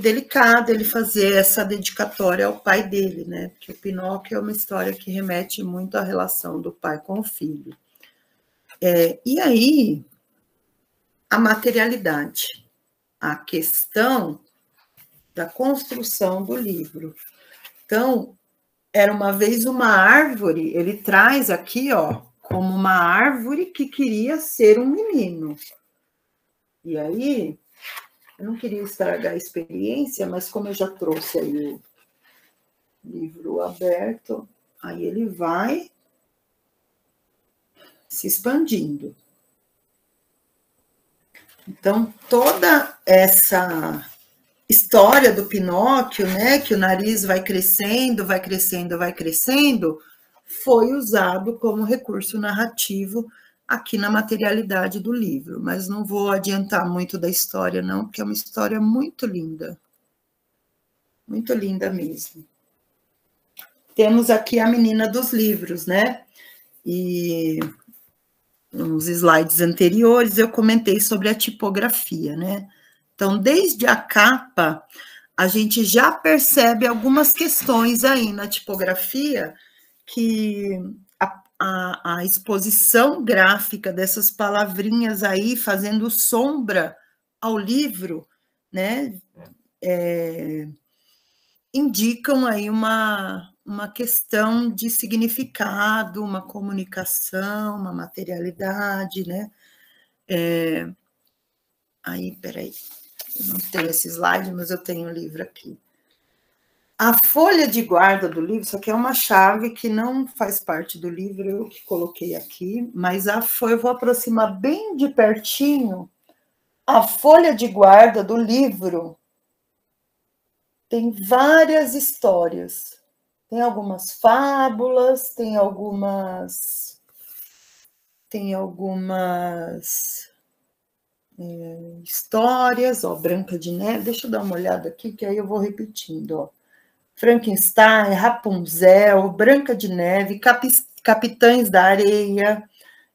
delicado ele fazer essa dedicatória ao pai dele, né? Porque o Pinóquio é uma história que remete muito à relação do pai com o filho. E aí, a materialidade, a questão da construção do livro. Então, era uma vez uma árvore, ele traz aqui, ó, como uma árvore que queria ser um menino. E aí, eu não queria estragar a experiência, mas como eu já trouxe aí o livro aberto, aí ele vai se expandindo. Então, toda essa história do Pinóquio, né, que o nariz vai crescendo, vai crescendo, vai crescendo, foi usado como recurso narrativo aqui na materialidade do livro, mas não vou adiantar muito da história, não, porque é uma história muito linda mesmo. Temos aqui a menina dos livros, né, e nos slides anteriores eu comentei sobre a tipografia, né, então desde a capa a gente já percebe algumas questões aí na tipografia que a exposição gráfica dessas palavrinhas aí fazendo sombra ao livro, né, indicam aí uma questão de significado, uma comunicação, uma materialidade, né? Aí, peraí, Eu não tenho esse slide, mas eu tenho o livro aqui. A folha de guarda do livro, isso aqui é uma chave que não faz parte do livro, eu que coloquei aqui, mas eu vou aproximar bem de pertinho. A folha de guarda do livro tem várias histórias. Tem algumas fábulas, tem algumas histórias, ó, Branca de Neve. Deixa eu dar uma olhada aqui, que aí eu vou repetindo, ó. Frankenstein, Rapunzel, Branca de Neve, Capitães da Areia,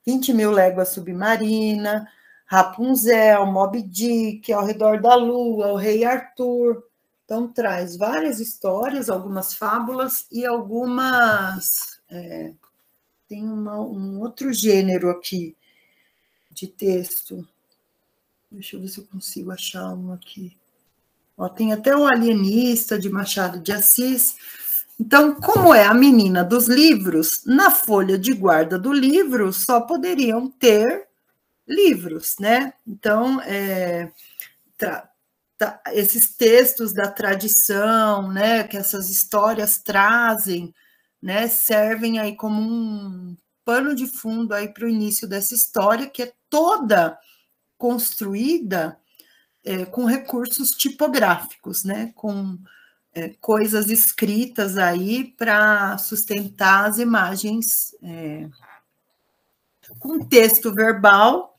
20 Mil Léguas Submarina, Rapunzel, Moby Dick, Ao Redor da Lua, O Rei Arthur. Então, traz várias histórias, algumas fábulas e algumas... tem um outro gênero aqui de texto. Deixa eu ver se eu consigo achar um aqui. Ó, tem até o Alienista, de Machado de Assis. Então, como é a menina dos livros, na folha de guarda do livro só poderiam ter livros, né? Então, esses textos da tradição, né, que essas histórias trazem, né, servem aí como um pano de fundo aí para o início dessa história, que é toda construída com recursos tipográficos, né, com coisas escritas aí para sustentar as imagens, com texto verbal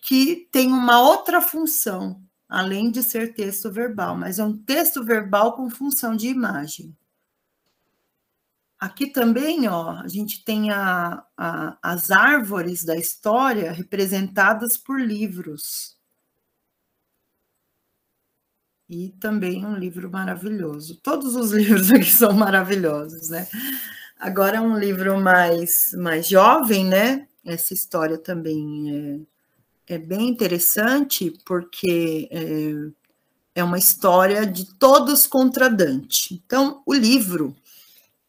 que tem uma outra função, além de ser texto verbal, mas é um texto verbal com função de imagem. Aqui também, ó, a gente tem as árvores da história representadas por livros. E também um livro maravilhoso. Todos os livros aqui são maravilhosos, né? Agora, um livro mais jovem, né? Essa história também é bem interessante, porque é uma história de todos contra Dante. Então, o livro,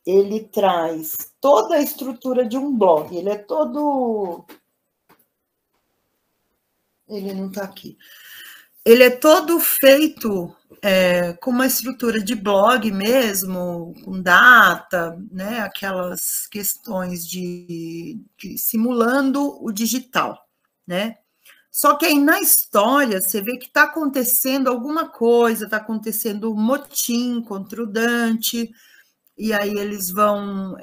ele traz toda a estrutura de um blog. Ele é todo... Ele não está aqui. Ele é todo feito com uma estrutura de blog mesmo, com data, né? Aquelas questões de simulando o digital, né? Só que aí na história você vê que está acontecendo alguma coisa, está acontecendo um motim contra o Dante, e aí eles vão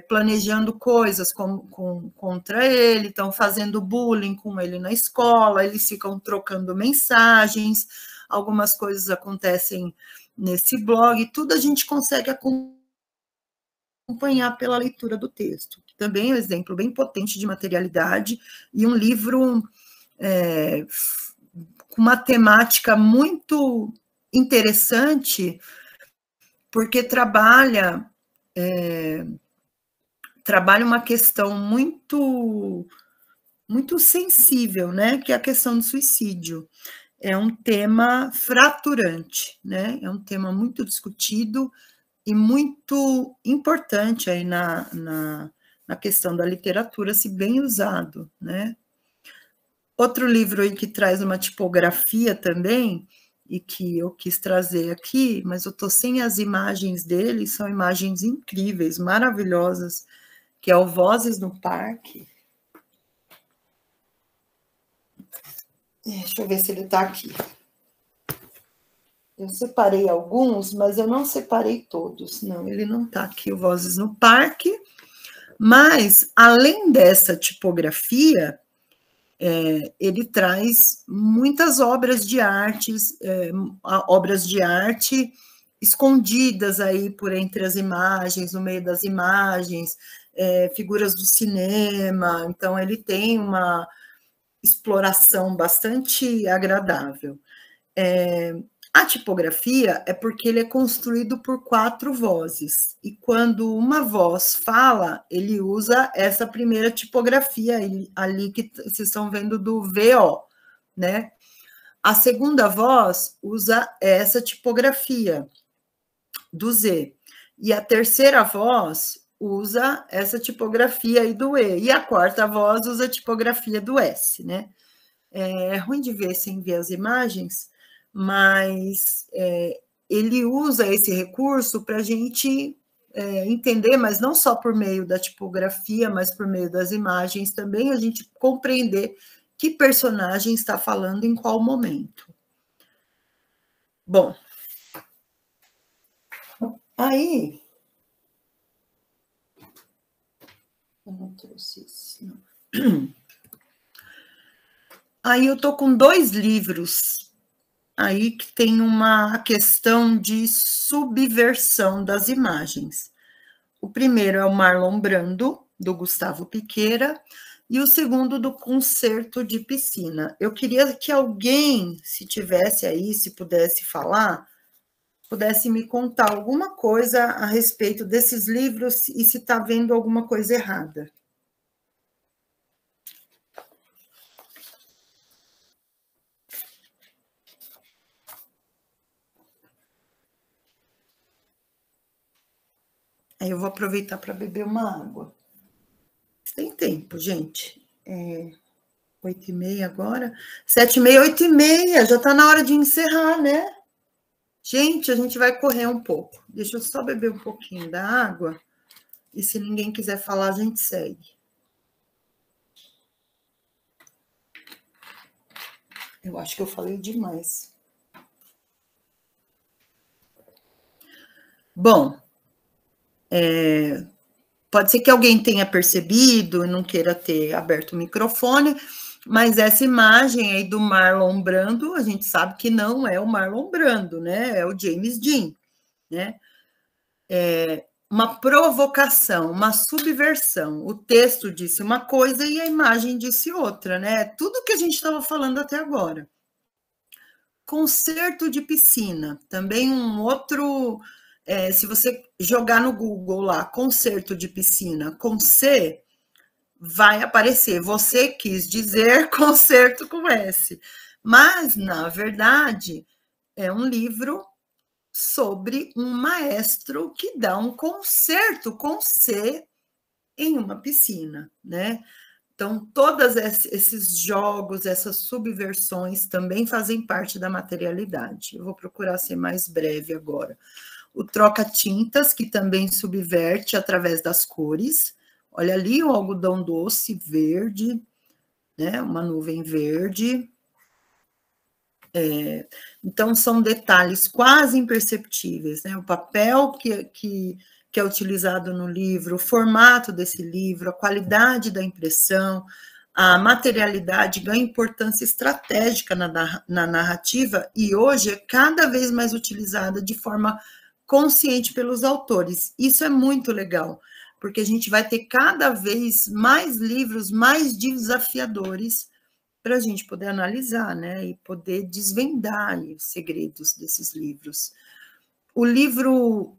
planejando coisas contra ele, estão fazendo bullying com ele na escola, eles ficam trocando mensagens, algumas coisas acontecem nesse blog, tudo a gente consegue acompanhar pela leitura do texto, que também é um exemplo bem potente de materialidade, e um livro com uma temática muito interessante, porque trabalha uma questão muito sensível, né? Que é a questão do suicídio. É um tema fraturante, né? É um tema muito discutido e muito importante aí na questão da literatura, se bem usado, né? Outro livro aí que traz uma tipografia também, e que eu quis trazer aqui, mas eu estou sem as imagens dele, são imagens incríveis, maravilhosas, que é o Vozes no Parque. Deixa eu ver se ele está aqui. Eu separei alguns, mas eu não separei todos. Não, ele não está aqui, o Vozes no Parque. Mas, além dessa tipografia, ele traz muitas obras de arte escondidas aí por entre as imagens, no meio das imagens, figuras do cinema. Então, ele tem uma exploração bastante agradável. A tipografia é porque ele é construído por 4 vozes, e quando uma voz fala, ele usa essa primeira tipografia ali que vocês estão vendo do VO, né? A segunda voz usa essa tipografia do Z, e a terceira voz usa essa tipografia aí do E, e a quarta voz usa a tipografia do S, né? É ruim de ver sem ver as imagens, mas ele usa esse recurso para a gente entender, mas não só por meio da tipografia, mas por meio das imagens também, a gente compreender que personagem está falando em qual momento. Bom, aí... Eu não trouxe isso, não. Aí eu estou com 2 livros aí que tem uma questão de subversão das imagens. O primeiro é o Marlon Brando, do Gustavo Piqueira, e o segundo do Concerto de Piscina. Eu queria que alguém, se tivesse aí, se pudesse falar, pudesse me contar alguma coisa a respeito desses livros e se está vendo alguma coisa errada. Aí eu vou aproveitar para beber uma água. Tem tempo, gente. 8h30 agora. 7h30, 8h30. Já está na hora de encerrar, né? Gente, a gente vai correr um pouco. Deixa eu só beber um pouquinho da água. E se ninguém quiser falar, a gente segue. Eu acho que eu falei demais. Bom, pode ser que alguém tenha percebido e não queira ter aberto o microfone, mas essa imagem aí do Marlon Brando, a gente sabe que não é o Marlon Brando, né? É o James Dean, né? Uma provocação, uma subversão. O texto disse uma coisa e a imagem disse outra, né? Tudo que a gente estava falando até agora. Concerto de piscina, também um outro... se você jogar no Google lá, concerto de piscina com C, vai aparecer. Você quis dizer concerto com S. Mas, na verdade, é um livro sobre um maestro que dá um concerto com C em uma piscina, né? Então, todos esses jogos, essas subversões também fazem parte da materialidade. Eu vou procurar ser mais breve agora. O troca-tintas, que também subverte através das cores. Olha ali o algodão doce verde, né? Uma nuvem verde. Então, são detalhes quase imperceptíveis, né? O papel que é utilizado no livro, o formato desse livro, a qualidade da impressão, a materialidade ganha importância estratégica na narrativa e hoje é cada vez mais utilizada de forma consciente pelos autores. Isso é muito legal, porque a gente vai ter cada vez mais livros mais desafiadores para a gente poder analisar, né, e poder desvendar os segredos desses livros. O livro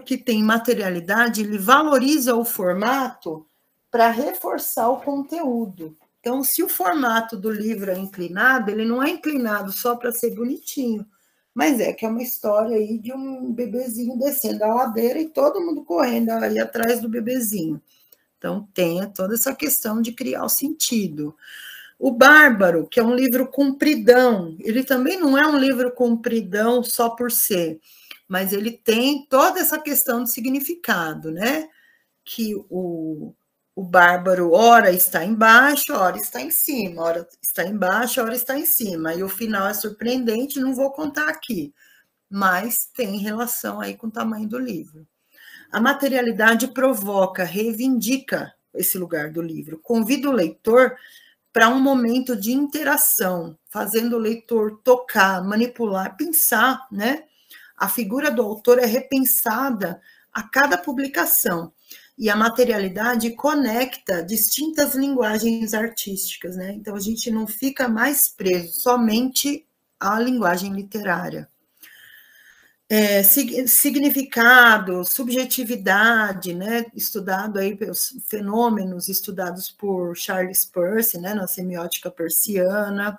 que tem materialidade, ele valoriza o formato para reforçar o conteúdo. Então, se o formato do livro é inclinado, ele não é inclinado só para ser bonitinho, mas que é uma história aí de um bebezinho descendo a ladeira e todo mundo correndo aí atrás do bebezinho. Então, tem toda essa questão de criar o sentido. O Bárbaro, que é um livro compridão, ele também não é um livro compridão só por ser, mas ele tem toda essa questão de significado, né? Que o Bárbaro, ora está embaixo, ora está em cima, ora está embaixo, ora está em cima. E o final é surpreendente, não vou contar aqui, mas tem relação aí com o tamanho do livro. A materialidade provoca, reivindica esse lugar do livro, convida o leitor para um momento de interação, fazendo o leitor tocar, manipular, pensar, né? A figura do autor é repensada a cada publicação, e a materialidade conecta distintas linguagens artísticas, né? Então, a gente não fica mais preso somente à linguagem literária. Significado, subjetividade, né, estudado aí pelos fenômenos estudados por Charles Peirce, né, na semiótica peirciana.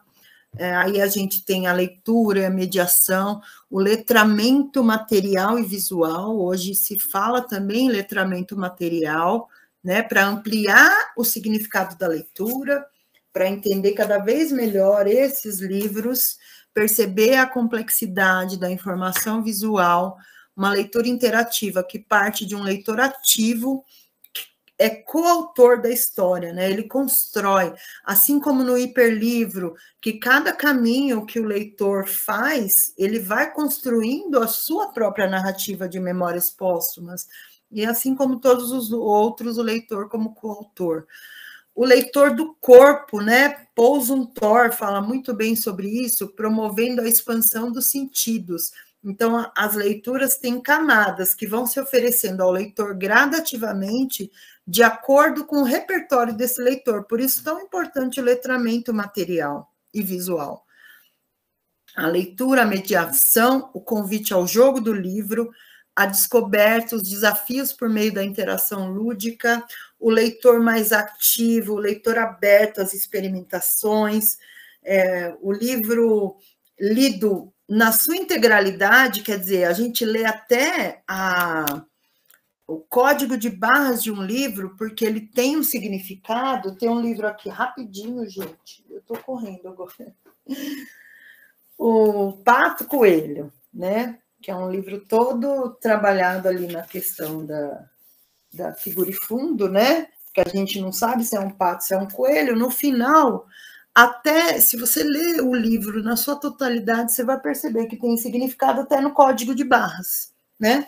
Aí a gente tem a leitura, a mediação, o letramento material e visual. Hoje se fala também em letramento material, né, para ampliar o significado da leitura, para entender cada vez melhor esses livros, perceber a complexidade da informação visual, uma leitura interativa que parte de um leitor ativo, é coautor da história, né? Ele constrói, assim como no hiperlivro, que cada caminho que o leitor faz, ele vai construindo a sua própria narrativa de memórias póstumas, e assim como todos os outros, o leitor como coautor. O leitor do corpo, né? Paul Zumthor fala muito bem sobre isso, promovendo a expansão dos sentidos. Então, as leituras têm camadas que vão se oferecendo ao leitor gradativamente, de acordo com o repertório desse leitor. Por isso, tão importante o letramento material e visual. A leitura, a mediação, o convite ao jogo do livro, a descoberta, os desafios por meio da interação lúdica, o leitor mais ativo, o leitor aberto às experimentações, o livro lido na sua integralidade, quer dizer, a gente lê até o código de barras de um livro, porque ele tem um significado. Tem um livro aqui, rapidinho, gente, eu estou correndo agora. O Pato Coelho, né? Que é um livro todo trabalhado ali na questão da figura e fundo, né? Que a gente não sabe se é um pato, se é um coelho. No final, até se você ler o livro na sua totalidade, você vai perceber que tem significado até no código de barras, né?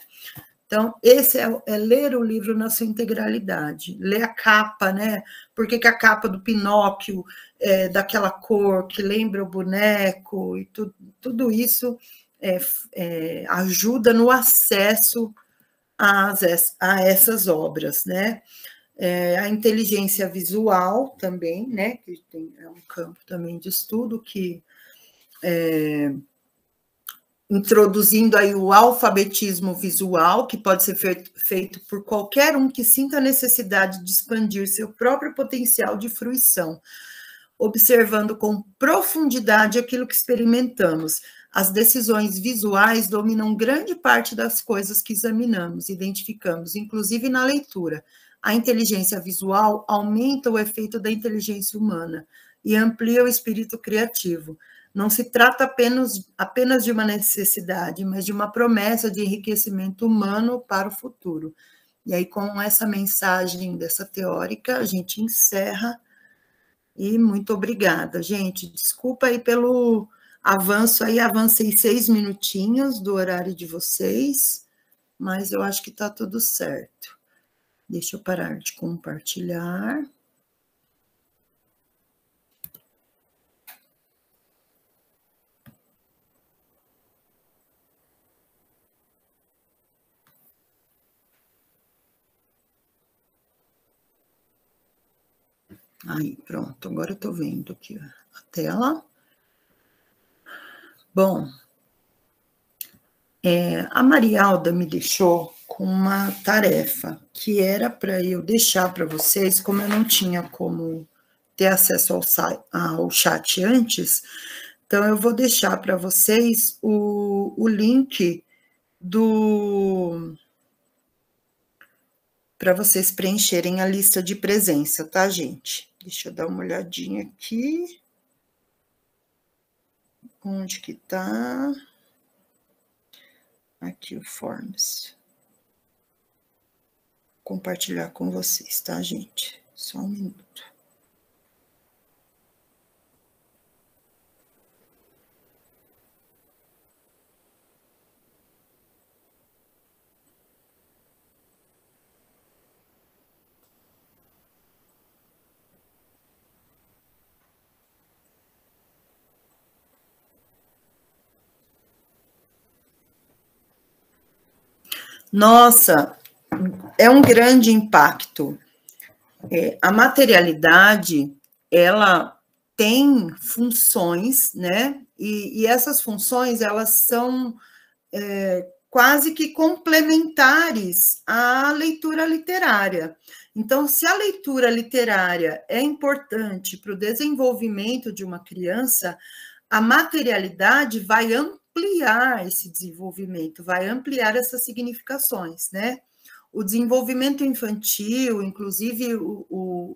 Então, esse é ler o livro na sua integralidade, ler a capa, né? Por que a capa do Pinóquio é daquela cor que lembra o boneco, e tudo isso ajuda no acesso a essas obras, né? A inteligência visual também, né? Que é um campo também de estudo que introduzindo aí o alfabetismo visual, que pode ser feito por qualquer um que sinta a necessidade de expandir seu próprio potencial de fruição, observando com profundidade aquilo que experimentamos. As decisões visuais dominam grande parte das coisas que examinamos, identificamos, inclusive na leitura. A inteligência visual aumenta o efeito da inteligência humana e amplia o espírito criativo. Não se trata apenas de uma necessidade, mas de uma promessa de enriquecimento humano para o futuro. E aí, com essa mensagem dessa teórica, a gente encerra. E muito obrigada, gente. Desculpa aí pelo avanço aí, avancei 6 minutinhos do horário de vocês, mas eu acho que está tudo certo. Deixa eu parar de compartilhar. Aí, pronto, agora eu estou vendo aqui a tela. Bom, a Marialda me deixou com uma tarefa, que era para eu deixar para vocês, como eu não tinha como ter acesso ao chat antes, então eu vou deixar para vocês o link para vocês preencherem a lista de presença, tá, gente? Deixa eu dar uma olhadinha aqui. Onde que tá? Aqui o Forms. Compartilhar com vocês, tá, gente? Só um minuto. Nossa, é um grande impacto. A materialidade, ela tem funções, né? E essas funções, elas são quase que complementares à leitura literária. Então, se a leitura literária é importante para o desenvolvimento de uma criança, a materialidade vai ampliar esse desenvolvimento, vai ampliar essas significações, né? O desenvolvimento infantil, inclusive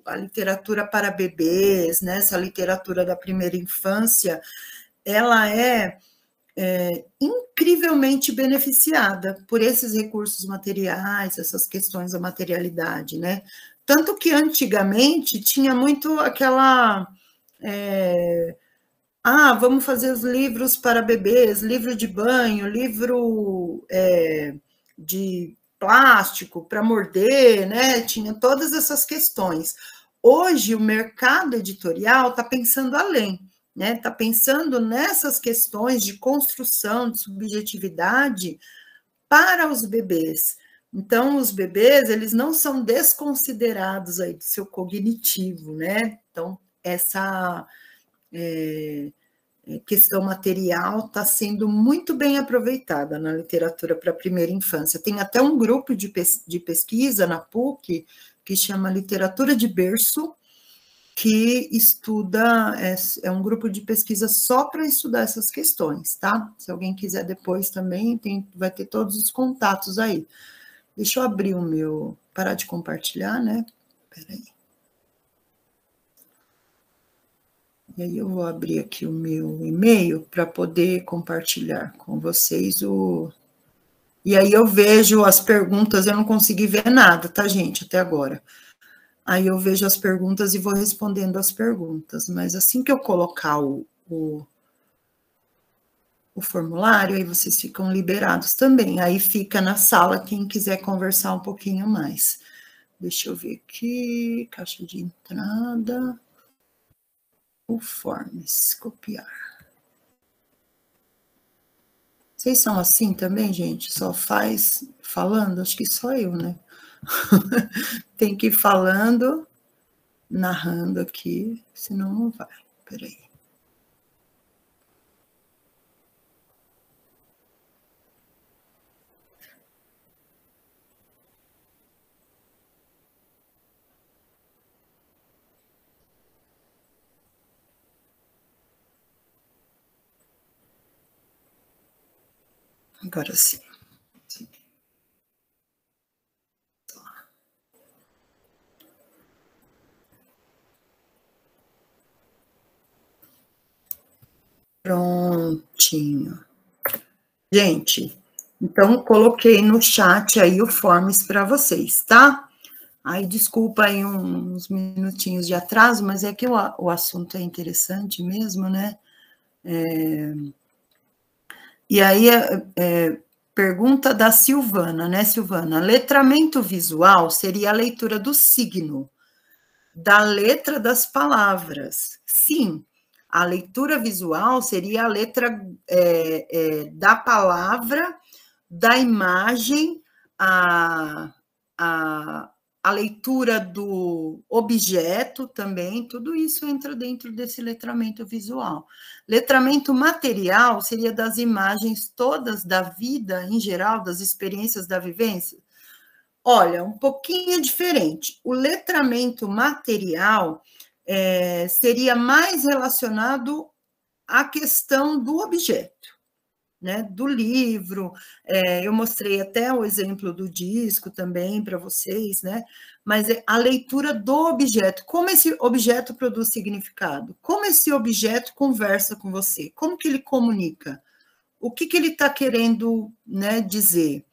a literatura para bebês, né? Essa literatura da primeira infância, ela é incrivelmente beneficiada por esses recursos materiais, essas questões da materialidade, né? Tanto que antigamente tinha muito aquela... vamos fazer os livros para bebês, livro de banho, livro de plástico para morder, né? Tinha todas essas questões. Hoje, o mercado editorial está pensando além, né? Está pensando nessas questões de construção, de subjetividade para os bebês. Então, os bebês, eles não são desconsiderados aí do seu cognitivo, né? Então, essa questão material está sendo muito bem aproveitada na literatura para a primeira infância. Tem até um grupo de pesquisa na PUC que chama Literatura de Berço, que estuda, é um grupo de pesquisa só para estudar essas questões, tá? Se alguém quiser depois também, vai ter todos os contatos aí. Deixa eu abrir o meu, parar de compartilhar, né? Peraí. E aí eu vou abrir aqui o meu e-mail para poder compartilhar com vocês o... E aí eu vejo as perguntas, eu não consegui ver nada, tá, gente, até agora. Aí eu vejo as perguntas e vou respondendo as perguntas, mas assim que eu colocar o formulário, aí vocês ficam liberados também. Aí fica na sala quem quiser conversar um pouquinho mais. Deixa eu ver aqui, caixa de entrada... O Forms, copiar. Vocês são assim também, gente? Só faz falando? Acho que só eu, né? Tem que ir falando, narrando aqui, senão não vai. Peraí. Agora sim. Prontinho. Gente, então coloquei no chat aí o Forms para vocês, tá? Aí desculpa aí uns minutinhos de atraso, mas é que o assunto é interessante mesmo, né? E aí, pergunta da Silvana, né, Silvana? Letramento visual seria a leitura do signo, da letra das palavras. Sim, a leitura visual seria a letra da palavra, da imagem, a leitura do objeto também, tudo isso entra dentro desse letramento visual. Letramento material seria das imagens todas da vida em geral, das experiências da vivência. Olha, um pouquinho diferente. O letramento material seria mais relacionado à questão do objeto, né, do livro, eu mostrei até o exemplo do disco também para vocês, né, mas a leitura do objeto, como esse objeto produz significado, como esse objeto conversa com você, como que ele comunica, o que ele está querendo, né, dizer,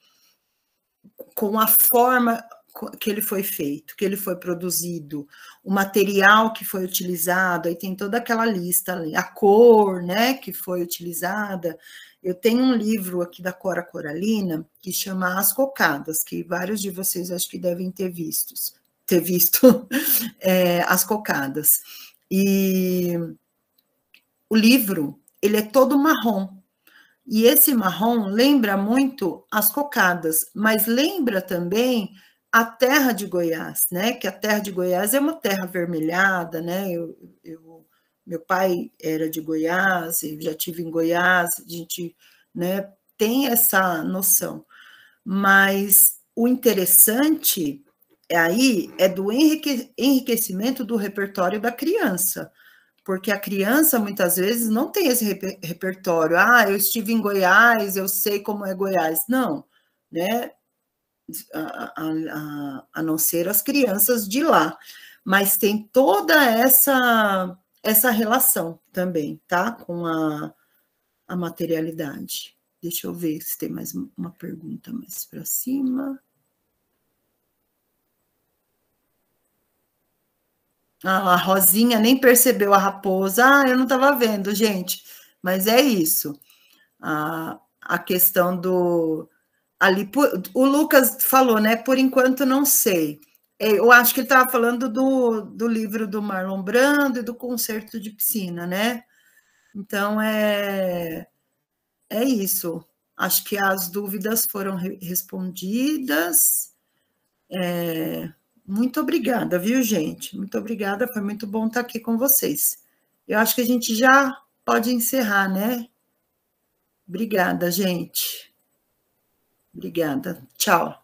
com a forma que ele foi feito, que ele foi produzido, o material que foi utilizado, aí tem toda aquela lista ali, a cor, né, que foi utilizada. Eu tenho um livro aqui da Cora Coralina que chama As Cocadas, que vários de vocês acho que devem ter visto As Cocadas. E o livro, ele é todo marrom. E esse marrom lembra muito as cocadas, mas lembra também a terra de Goiás, né? Que a terra de Goiás é uma terra avermelhada, né? Meu pai era de Goiás, eu já estive em Goiás, a gente, né, tem essa noção. Mas o interessante aí é do enriquecimento do repertório da criança, porque a criança, muitas vezes, não tem esse repertório. Eu estive em Goiás, eu sei como é Goiás. Não, né? A não ser as crianças de lá. Mas tem toda essa relação também, tá? Com a materialidade. Deixa eu ver se tem mais uma pergunta mais para cima. Ah, a Rosinha nem percebeu a raposa. Ah, eu não estava vendo, gente. Mas é isso. A questão do... Ali, o Lucas falou, né? Por enquanto, não sei. Eu acho que ele estava falando do livro do Marlon Brando e do concerto de piscina, né? Então, é isso. Acho que as dúvidas foram respondidas. Muito obrigada, viu, gente? Muito obrigada, foi muito bom estar aqui com vocês. Eu acho que a gente já pode encerrar, né? Obrigada, gente. Obrigada. Tchau.